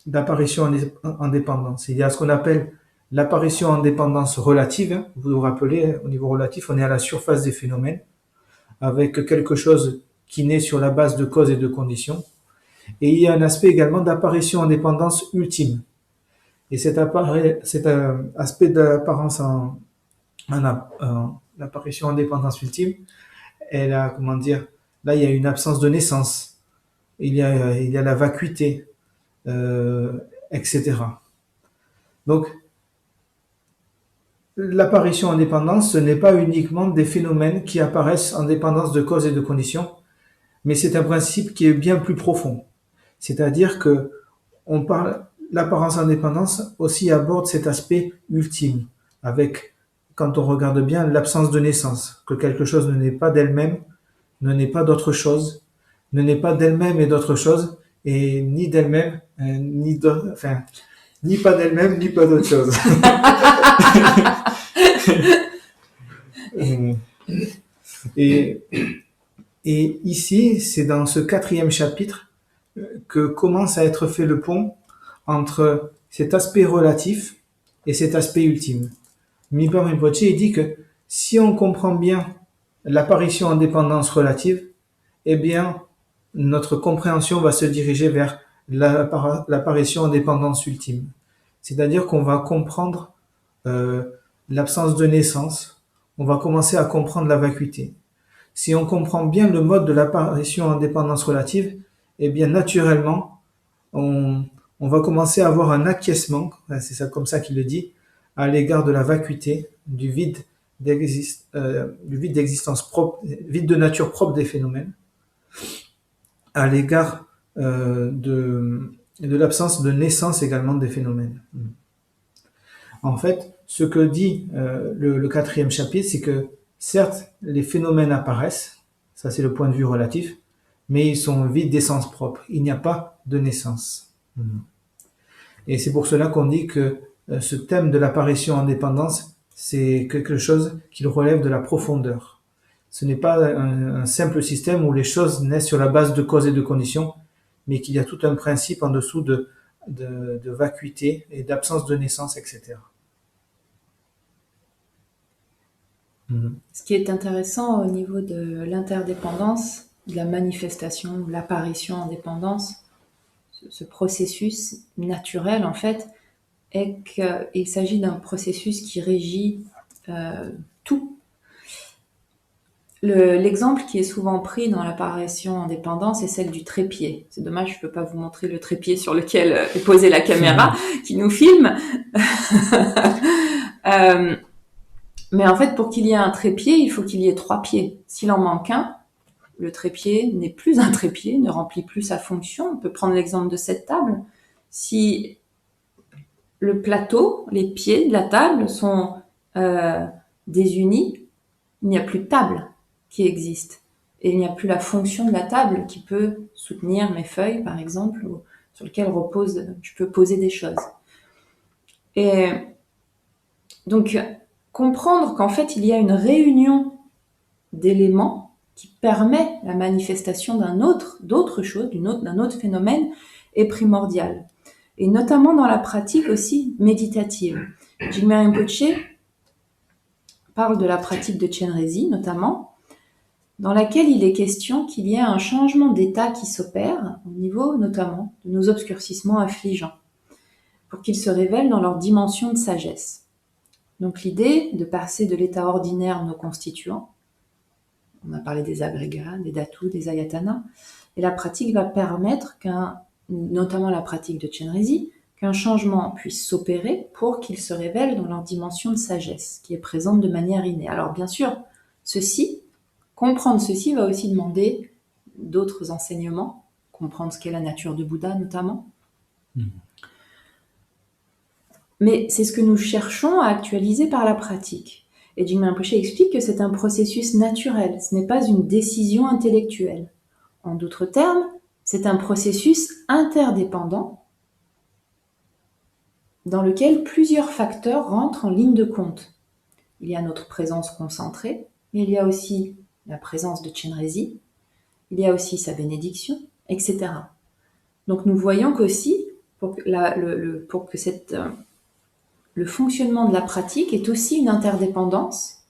d'apparition en dépendance. Il y a ce qu'on appelle l'apparition en dépendance relative. Vous vous rappelez, au niveau relatif, on est à la surface des phénomènes, avec quelque chose qui naît sur la base de causes et de conditions. Et il y a un aspect également d'apparition en dépendance ultime. Et cet aspect d'apparence l'apparition en dépendance ultime, elle a, là il y a une absence de naissance, il y a la vacuité, etc. Donc, l'apparition en dépendance, ce n'est pas uniquement des phénomènes qui apparaissent en dépendance de causes et de conditions, mais c'est un principe qui est bien plus profond. C'est-à-dire que l'apparence en dépendance aussi aborde cet aspect ultime, avec, quand on regarde bien, l'absence de naissance, que quelque chose ne naît pas d'elle-même, ne naît pas d'autre chose, ne naît pas d'elle-même et d'autre chose, et ni d'elle-même, ni pas d'elle-même, ni pas d'autre chose. Et ici, c'est dans ce 4e chapitre que commence à être fait le pont entre cet aspect relatif et cet aspect ultime. Mipa Rinpoche dit que si on comprend bien l'apparition en dépendance relative, eh bien, notre compréhension va se diriger vers l'apparition en dépendance ultime. C'est-à-dire qu'on va comprendre l'absence de naissance, on va commencer à comprendre la vacuité. Si on comprend bien le mode de l'apparition en dépendance relative, eh bien, naturellement, on va commencer à avoir un acquiescement, c'est ça comme ça qu'il le dit, à l'égard de la vacuité, du vide d'existence propre, vide de nature propre des phénomènes, à l'égard de l'absence de naissance également des phénomènes. En fait, ce que dit le 4e chapitre, c'est que certes, les phénomènes apparaissent, ça c'est le point de vue relatif, mais ils sont vides d'essence propre. Il n'y a pas de naissance. Et c'est pour cela qu'on dit que ce thème de l'apparition en dépendance, c'est quelque chose qui relève de la profondeur. Ce n'est pas un simple système où les choses naissent sur la base de causes et de conditions, mais qu'il y a tout un principe en dessous de vacuité et d'absence de naissance, etc. Ce qui est intéressant au niveau de l'interdépendance, de la manifestation, de l'apparition en dépendance, ce processus naturel en fait, est qu'il s'agit d'un processus qui régit tout. L'exemple qui est souvent pris dans l'apparition en dépendance est celle du trépied. C'est dommage, je ne peux pas vous montrer le trépied sur lequel est posée la caméra qui nous filme. Mais en fait, pour qu'il y ait un trépied, il faut qu'il y ait 3 pieds. S'il en manque un, le trépied n'est plus un trépied, ne remplit plus sa fonction. On peut prendre l'exemple de cette table. Si le plateau, les pieds de la table sont désunis, il n'y a plus de table qui existe. Et il n'y a plus la fonction de la table qui peut soutenir mes feuilles, par exemple, ou sur lesquelles je peux poser des choses. Et donc, comprendre qu'en fait, il y a une réunion d'éléments qui permet la manifestation d'autre chose, d'un autre phénomène est primordial. Et notamment dans la pratique aussi méditative. Jigme Rinpoche parle de la pratique de Chenrezig notamment, dans laquelle il est question qu'il y ait un changement d'état qui s'opère au niveau notamment de nos obscurcissements affligeants, pour qu'ils se révèlent dans leur dimension de sagesse. Donc l'idée de passer de l'état ordinaire de nos constituants, on a parlé des agrégats, des dhatus, des ayatanas, et la pratique va permettre notamment la pratique de Chenrezig, qu'un changement puisse s'opérer pour qu'ils se révèlent dans leur dimension de sagesse, qui est présente de manière innée. Alors bien sûr, comprendre ceci va aussi demander d'autres enseignements, comprendre ce qu'est la nature de Bouddha notamment. Mais c'est ce que nous cherchons à actualiser par la pratique. Et Jigme Rinpoche explique que c'est un processus naturel, ce n'est pas une décision intellectuelle. En d'autres termes, c'est un processus interdépendant dans lequel plusieurs facteurs rentrent en ligne de compte. Il y a notre présence concentrée, mais il y a aussi la présence de Chenrezig, il y a aussi sa bénédiction, etc. Donc nous voyons qu'aussi, le fonctionnement de la pratique est aussi une interdépendance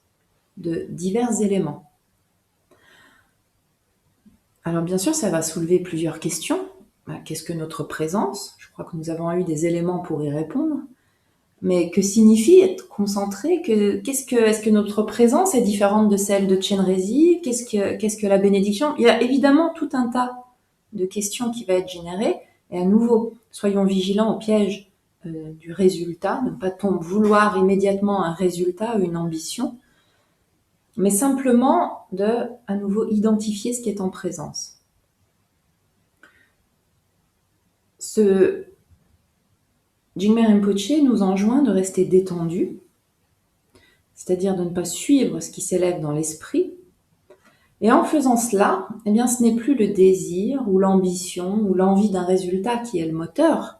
de divers éléments. Alors bien sûr, ça va soulever plusieurs questions. Qu'est-ce que notre présence ? Je crois que nous avons eu des éléments pour y répondre. Mais que signifie être concentré ? Est-ce que notre présence est différente de celle de Chenrezig ? Qu'est-ce que la bénédiction ? Il y a évidemment tout un tas de questions qui va être générées. Et à nouveau, soyons vigilants au piège du résultat, de ne pas vouloir immédiatement un résultat ou une ambition, mais simplement de, à nouveau, identifier ce qui est en présence. Jigme Rinpoche nous enjoint de rester détendu, c'est-à-dire de ne pas suivre ce qui s'élève dans l'esprit. Et en faisant cela, eh bien, ce n'est plus le désir ou l'ambition ou l'envie d'un résultat qui est le moteur.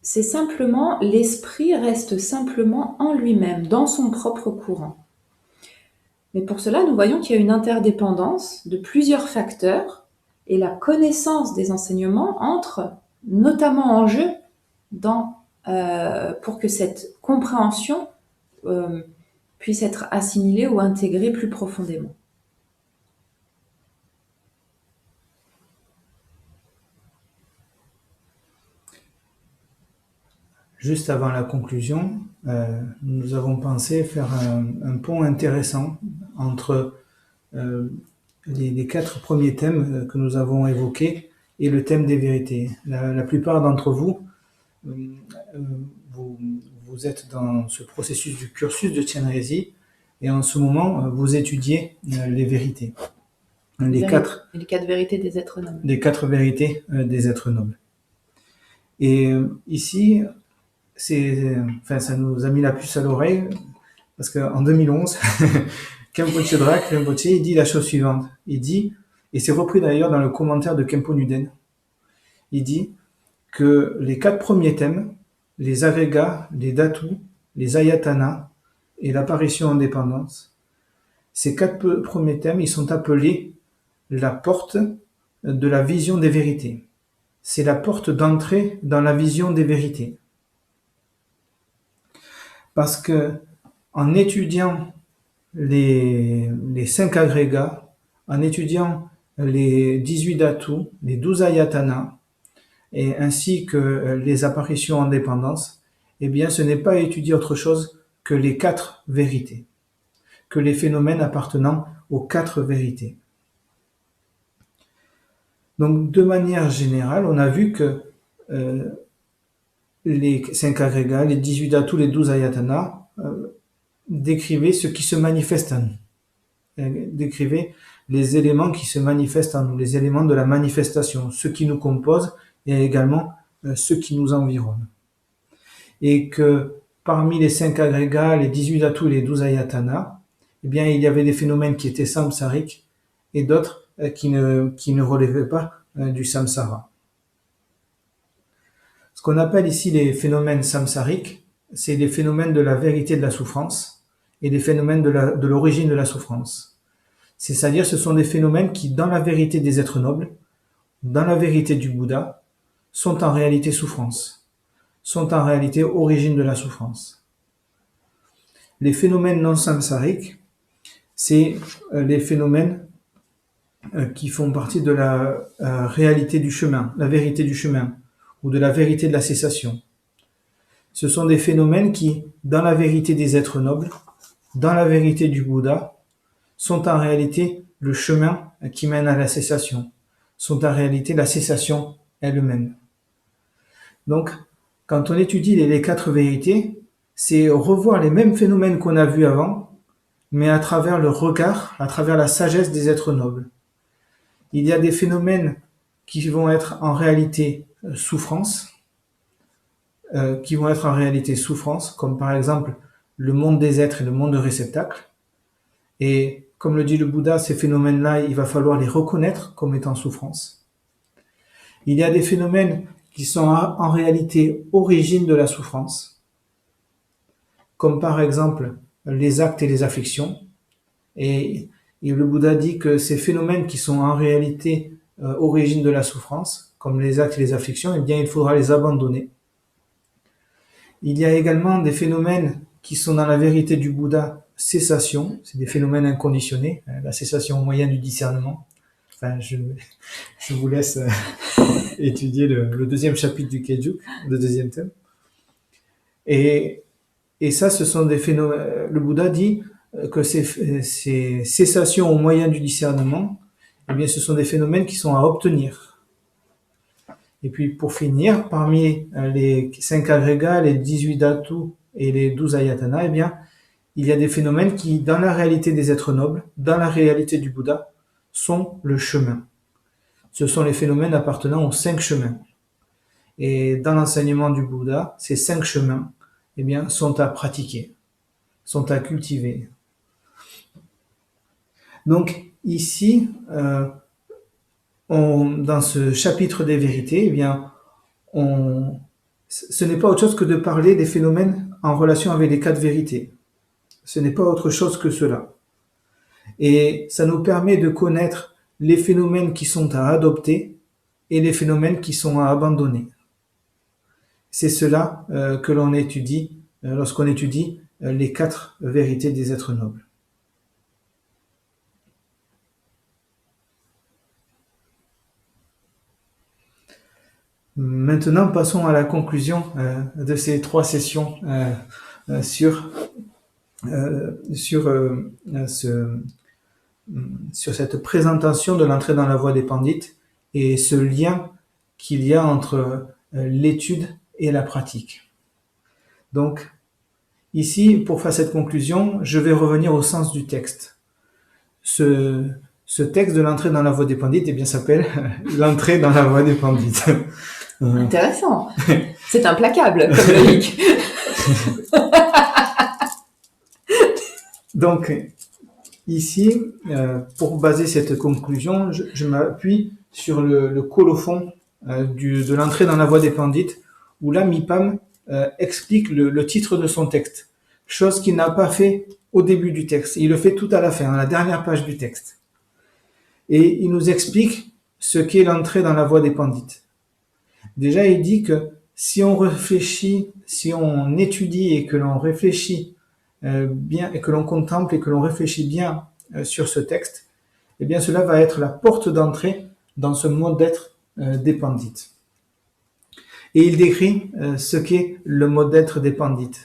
C'est simplement, l'esprit reste simplement en lui-même, dans son propre courant. Mais pour cela, nous voyons qu'il y a une interdépendance de plusieurs facteurs et la connaissance des enseignements entre notamment en jeu pour que cette compréhension puisse être assimilée ou intégrée plus profondément. Juste avant la conclusion, nous avons pensé faire un pont intéressant entre les 4 premiers thèmes que nous avons évoqués et le thème des vérités. La plupart d'entre vous, vous êtes dans ce processus du cursus de Chenrezig et en ce moment, vous étudiez les vérités. Les 4 vérités des êtres nobles. Les 4 vérités des êtres nobles. Et ici, ça nous a mis la puce à l'oreille parce qu'en 2011, Khenpo Drak Rinpoche, il dit la chose suivante. Il dit, et c'est repris d'ailleurs dans le commentaire de Khenpo Nuden, il dit que les 4 premiers thèmes, les agrégats, les dhatus, les ayatanas et l'apparition en dépendance, ces 4 premiers thèmes, ils sont appelés la porte de la vision des vérités. C'est la porte d'entrée dans la vision des vérités. Parce que En étudiant les 5 agrégats, en étudiant les 18 dhatu, les 12 ayatanas, et ainsi que les apparitions en dépendance, eh bien, ce n'est pas étudier autre chose que les 4 vérités, que les phénomènes appartenant aux 4 vérités. Donc, de manière générale, on a vu que les 5 agrégats, les 18 dhatu, les 12 ayatanas, décrivaient ce qui se manifeste en nous, décrivaient les éléments qui se manifestent en nous, les éléments de la manifestation, ceux qui nous composent et également ceux qui nous environnent. Et que parmi les 5 agrégats, les 18 dhatu et les 12 ayatanas, eh bien, il y avait des phénomènes qui étaient samsariques et d'autres qui ne relevaient pas du samsara. Ce qu'on appelle ici les phénomènes samsariques, c'est les phénomènes de la vérité de la souffrance et les phénomènes de l'origine de la souffrance. C'est-à-dire, ce sont des phénomènes qui, dans la vérité des êtres nobles, dans la vérité du Bouddha, sont en réalité souffrance, sont en réalité origine de la souffrance. Les phénomènes non samsariques, c'est les phénomènes qui font partie de la réalité du chemin, la vérité du chemin, ou de la vérité de la cessation. Ce sont des phénomènes qui, dans la vérité des êtres nobles, dans la vérité du Bouddha, sont en réalité le chemin qui mène à la cessation, sont en réalité la cessation elle-même. Donc, quand on étudie les 4 vérités, c'est revoir les mêmes phénomènes qu'on a vus avant, mais à travers le regard, à travers la sagesse des êtres nobles. Il y a des phénomènes qui vont être en réalité souffrance, comme par exemple le monde des êtres et le monde de réceptacles. Et comme le dit le Bouddha, ces phénomènes-là, il va falloir les reconnaître comme étant souffrance. Il y a des phénomènes qui sont en réalité origine de la souffrance, comme par exemple les actes et les afflictions. Et le Bouddha dit que ces phénomènes qui sont en réalité origine de la souffrance, comme les actes et les afflictions, eh bien, il faudra les abandonner. Il y a également des phénomènes qui sont dans la vérité du Bouddha, cessation, c'est des phénomènes inconditionnés, la cessation au moyen du discernement. Enfin, je vous laisse étudier le deuxième chapitre du Kejuk, le deuxième thème. Et ça, ce sont des phénomènes. Le Bouddha dit que ces cessations au moyen du discernement, eh bien, ce sont des phénomènes qui sont à obtenir. Et puis, pour finir, parmi les 5 agrégats, les 18 dhatu et les 12 ayatanas, eh bien, il y a des phénomènes qui, dans la réalité des êtres nobles, dans la réalité du Bouddha, sont le chemin. Ce sont les phénomènes appartenant aux 5 chemins. Et dans l'enseignement du Bouddha, ces 5 chemins, eh bien, sont à pratiquer, sont à cultiver. Donc, ici, dans ce chapitre des vérités, eh bien, ce n'est pas autre chose que de parler des phénomènes en relation avec les 4 vérités. Ce n'est pas autre chose que cela. Et ça nous permet de connaître les phénomènes qui sont à adopter et les phénomènes qui sont à abandonner. C'est cela que l'on étudie lorsqu'on étudie les 4 vérités des êtres nobles. Maintenant, passons à la conclusion de ces 3 sessions sur cette présentation de l'entrée dans la voie des pandits et ce lien qu'il y a entre l'étude et la pratique. Donc, ici, pour faire cette conclusion, je vais revenir au sens du texte. Ce texte de l'entrée dans la voie des pandits, eh bien, s'appelle l'entrée dans la voie des pandits. Intéressant. C'est implacable comme logique. Donc, ici, pour baser cette conclusion, je m'appuie sur le colophon de l'entrée dans la voie des pandits, où là, Mipam explique le titre de son texte, chose qu'il n'a pas fait au début du texte. Il le fait tout à la fin, à la dernière page du texte. Et il nous explique ce qu'est l'entrée dans la voie des pandits. Déjà, il dit que si on réfléchit, si on étudie et que l'on réfléchit bien et que l'on contemple et que l'on réfléchit bien sur ce texte, eh bien cela va être la porte d'entrée dans ce mode d'être des Pandits. Et il décrit ce qu'est le mode d'être des Pandits.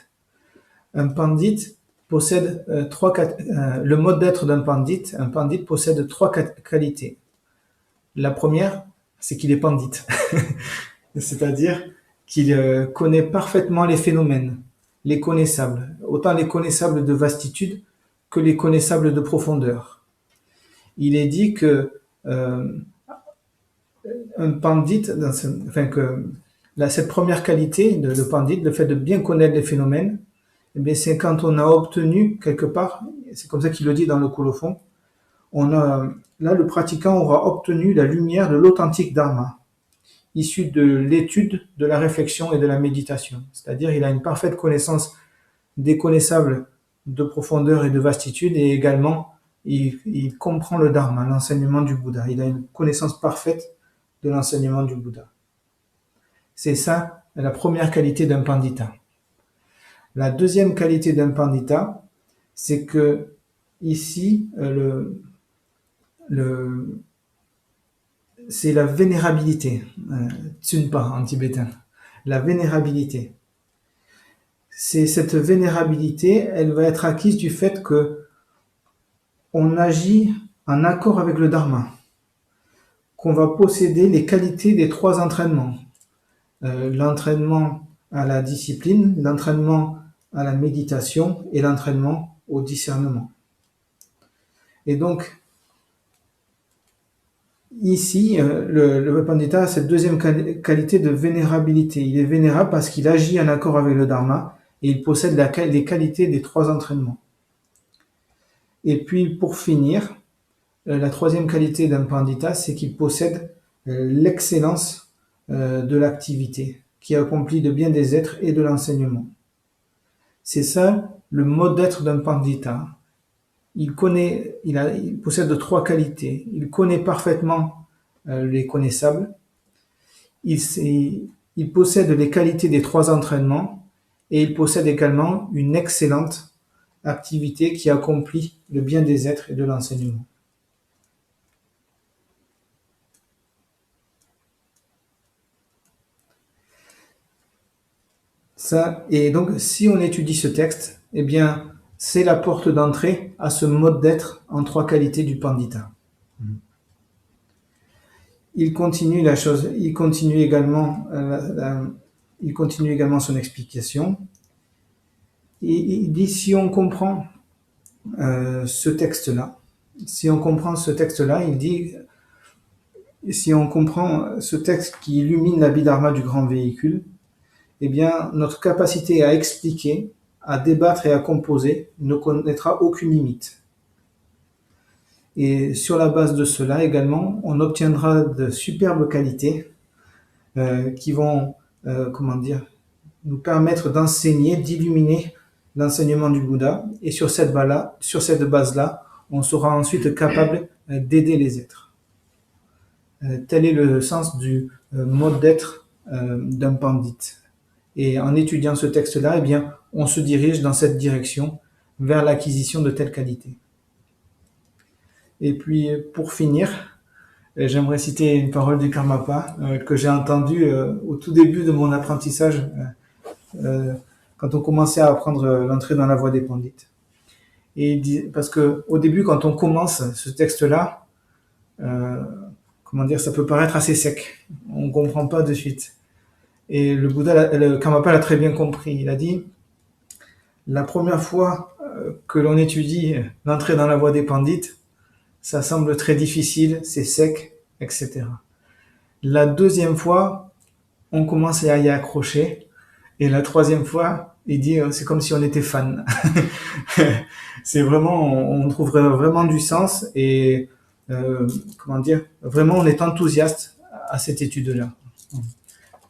Un Pandit possède le mode d'être d'un Pandit. Un Pandit possède trois qualités. La première, c'est qu'il est Pandit, c'est-à-dire qu'il connaît parfaitement les phénomènes, les connaissables, autant les connaissables de vastitude que les connaissables de profondeur. Il est dit que un Pandit, cette première qualité de Pandit, le fait de bien connaître les phénomènes, eh bien, c'est quand on a obtenu quelque part, c'est comme ça qu'il le dit dans le colophon, là le pratiquant aura obtenu la lumière de l'authentique dharma, issue de l'étude, de la réflexion et de la méditation. C'est-à-dire il a une parfaite connaissance des connaissables de profondeur et de vastitude, et également il comprend le dharma, l'enseignement du Bouddha. Il a une connaissance parfaite de l'enseignement du Bouddha. C'est ça la première qualité d'un pandita. La deuxième qualité d'un pandita, c'est que ici, c'est la vénérabilité, tsunpa en tibétain, la vénérabilité. C'est cette vénérabilité, elle va être acquise du fait que on agit en accord avec le dharma, qu'on va posséder les qualités des trois entraînements. L'entraînement à la discipline, l'entraînement à la méditation et l'entraînement au discernement. Et donc, ici, le pandita a cette deuxième qualité de vénérabilité. Il est vénérable parce qu'il agit en accord avec le dharma et il possède les qualités des trois entraînements. Et puis, pour finir, la troisième qualité d'un pandita, c'est qu'il possède l'excellence de l'activité, qui accomplit de bien des êtres et de l'enseignement. C'est ça le mode d'être d'un pandita. Il possède trois qualités. Il connaît parfaitement les connaissables. Il possède les qualités des trois entraînements et il possède également une excellente activité qui accomplit le bien des êtres et de l'enseignement. Ça, et donc, si on étudie ce texte, eh bien, c'est la porte d'entrée à ce mode d'être en trois qualités du pandita. Il continue également son explication. Et il dit, si on comprend ce texte-là, il dit, si on comprend ce texte qui illumine l'abhidharma du grand véhicule, eh bien, notre capacité à expliquer, à débattre et à composer ne connaîtra aucune limite. Et sur la base de cela également, on obtiendra de superbes qualités qui vont, nous permettre d'enseigner, d'illuminer l'enseignement du Bouddha. Et sur cette base-là, on sera ensuite capable d'aider les êtres. Tel est le sens du mode d'être d'un pandit. Et en étudiant ce texte-là, eh bien, on se dirige dans cette direction vers l'acquisition de telles qualités. Et puis, pour finir, j'aimerais citer une parole du Karmapa que j'ai entendue au tout début de mon apprentissage, quand on commençait à apprendre l'entrée dans la voie des pandits. Parce que au début, quand on commence ce texte-là, ça peut paraître assez sec. On comprend pas de suite. Et le Karmapa l'a très bien compris. Il a dit, la première fois que l'on étudie l'entrée dans la voie des pandits, ça semble très difficile, c'est sec, etc. La deuxième fois, on commence à y accrocher. Et la troisième fois, il dit, c'est comme si on était fan. C'est vraiment, on trouverait vraiment du sens et, vraiment on est enthousiaste à cette étude-là.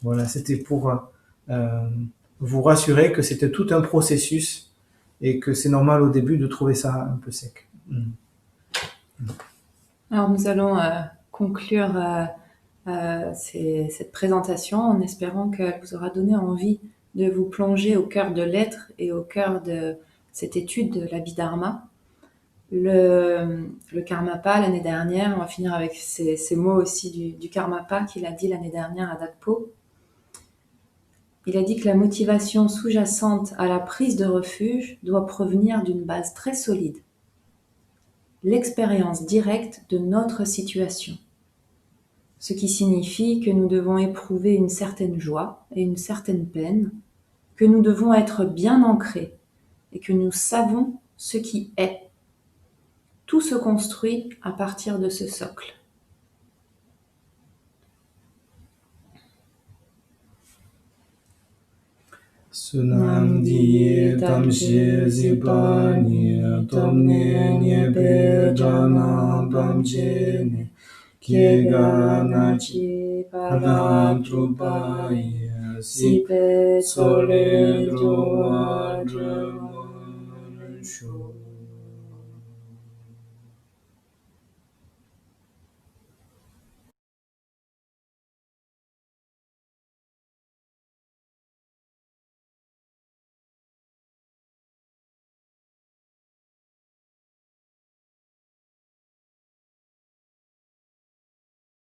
Voilà, c'était pour vous rassurer que c'était tout un processus et que c'est normal au début de trouver ça un peu sec. Alors nous allons conclure cette présentation en espérant qu'elle vous aura donné envie de vous plonger au cœur de l'être et au cœur de cette étude de l'Abhidharma. Le Karmapa, l'année dernière, on va finir avec ces mots aussi du Karmapa qu'il a dit l'année dernière à Dakpo. Il a dit que la motivation sous-jacente à la prise de refuge doit provenir d'une base très solide. L'expérience directe de notre situation. Ce qui signifie que nous devons éprouver une certaine joie et une certaine peine, que nous devons être bien ancrés et que nous savons ce qui est. Tout se construit à partir de ce socle. Sunam diye tamshi zipani tomne nyepe jana tamche kiega nachi panam trupai sipe sole droa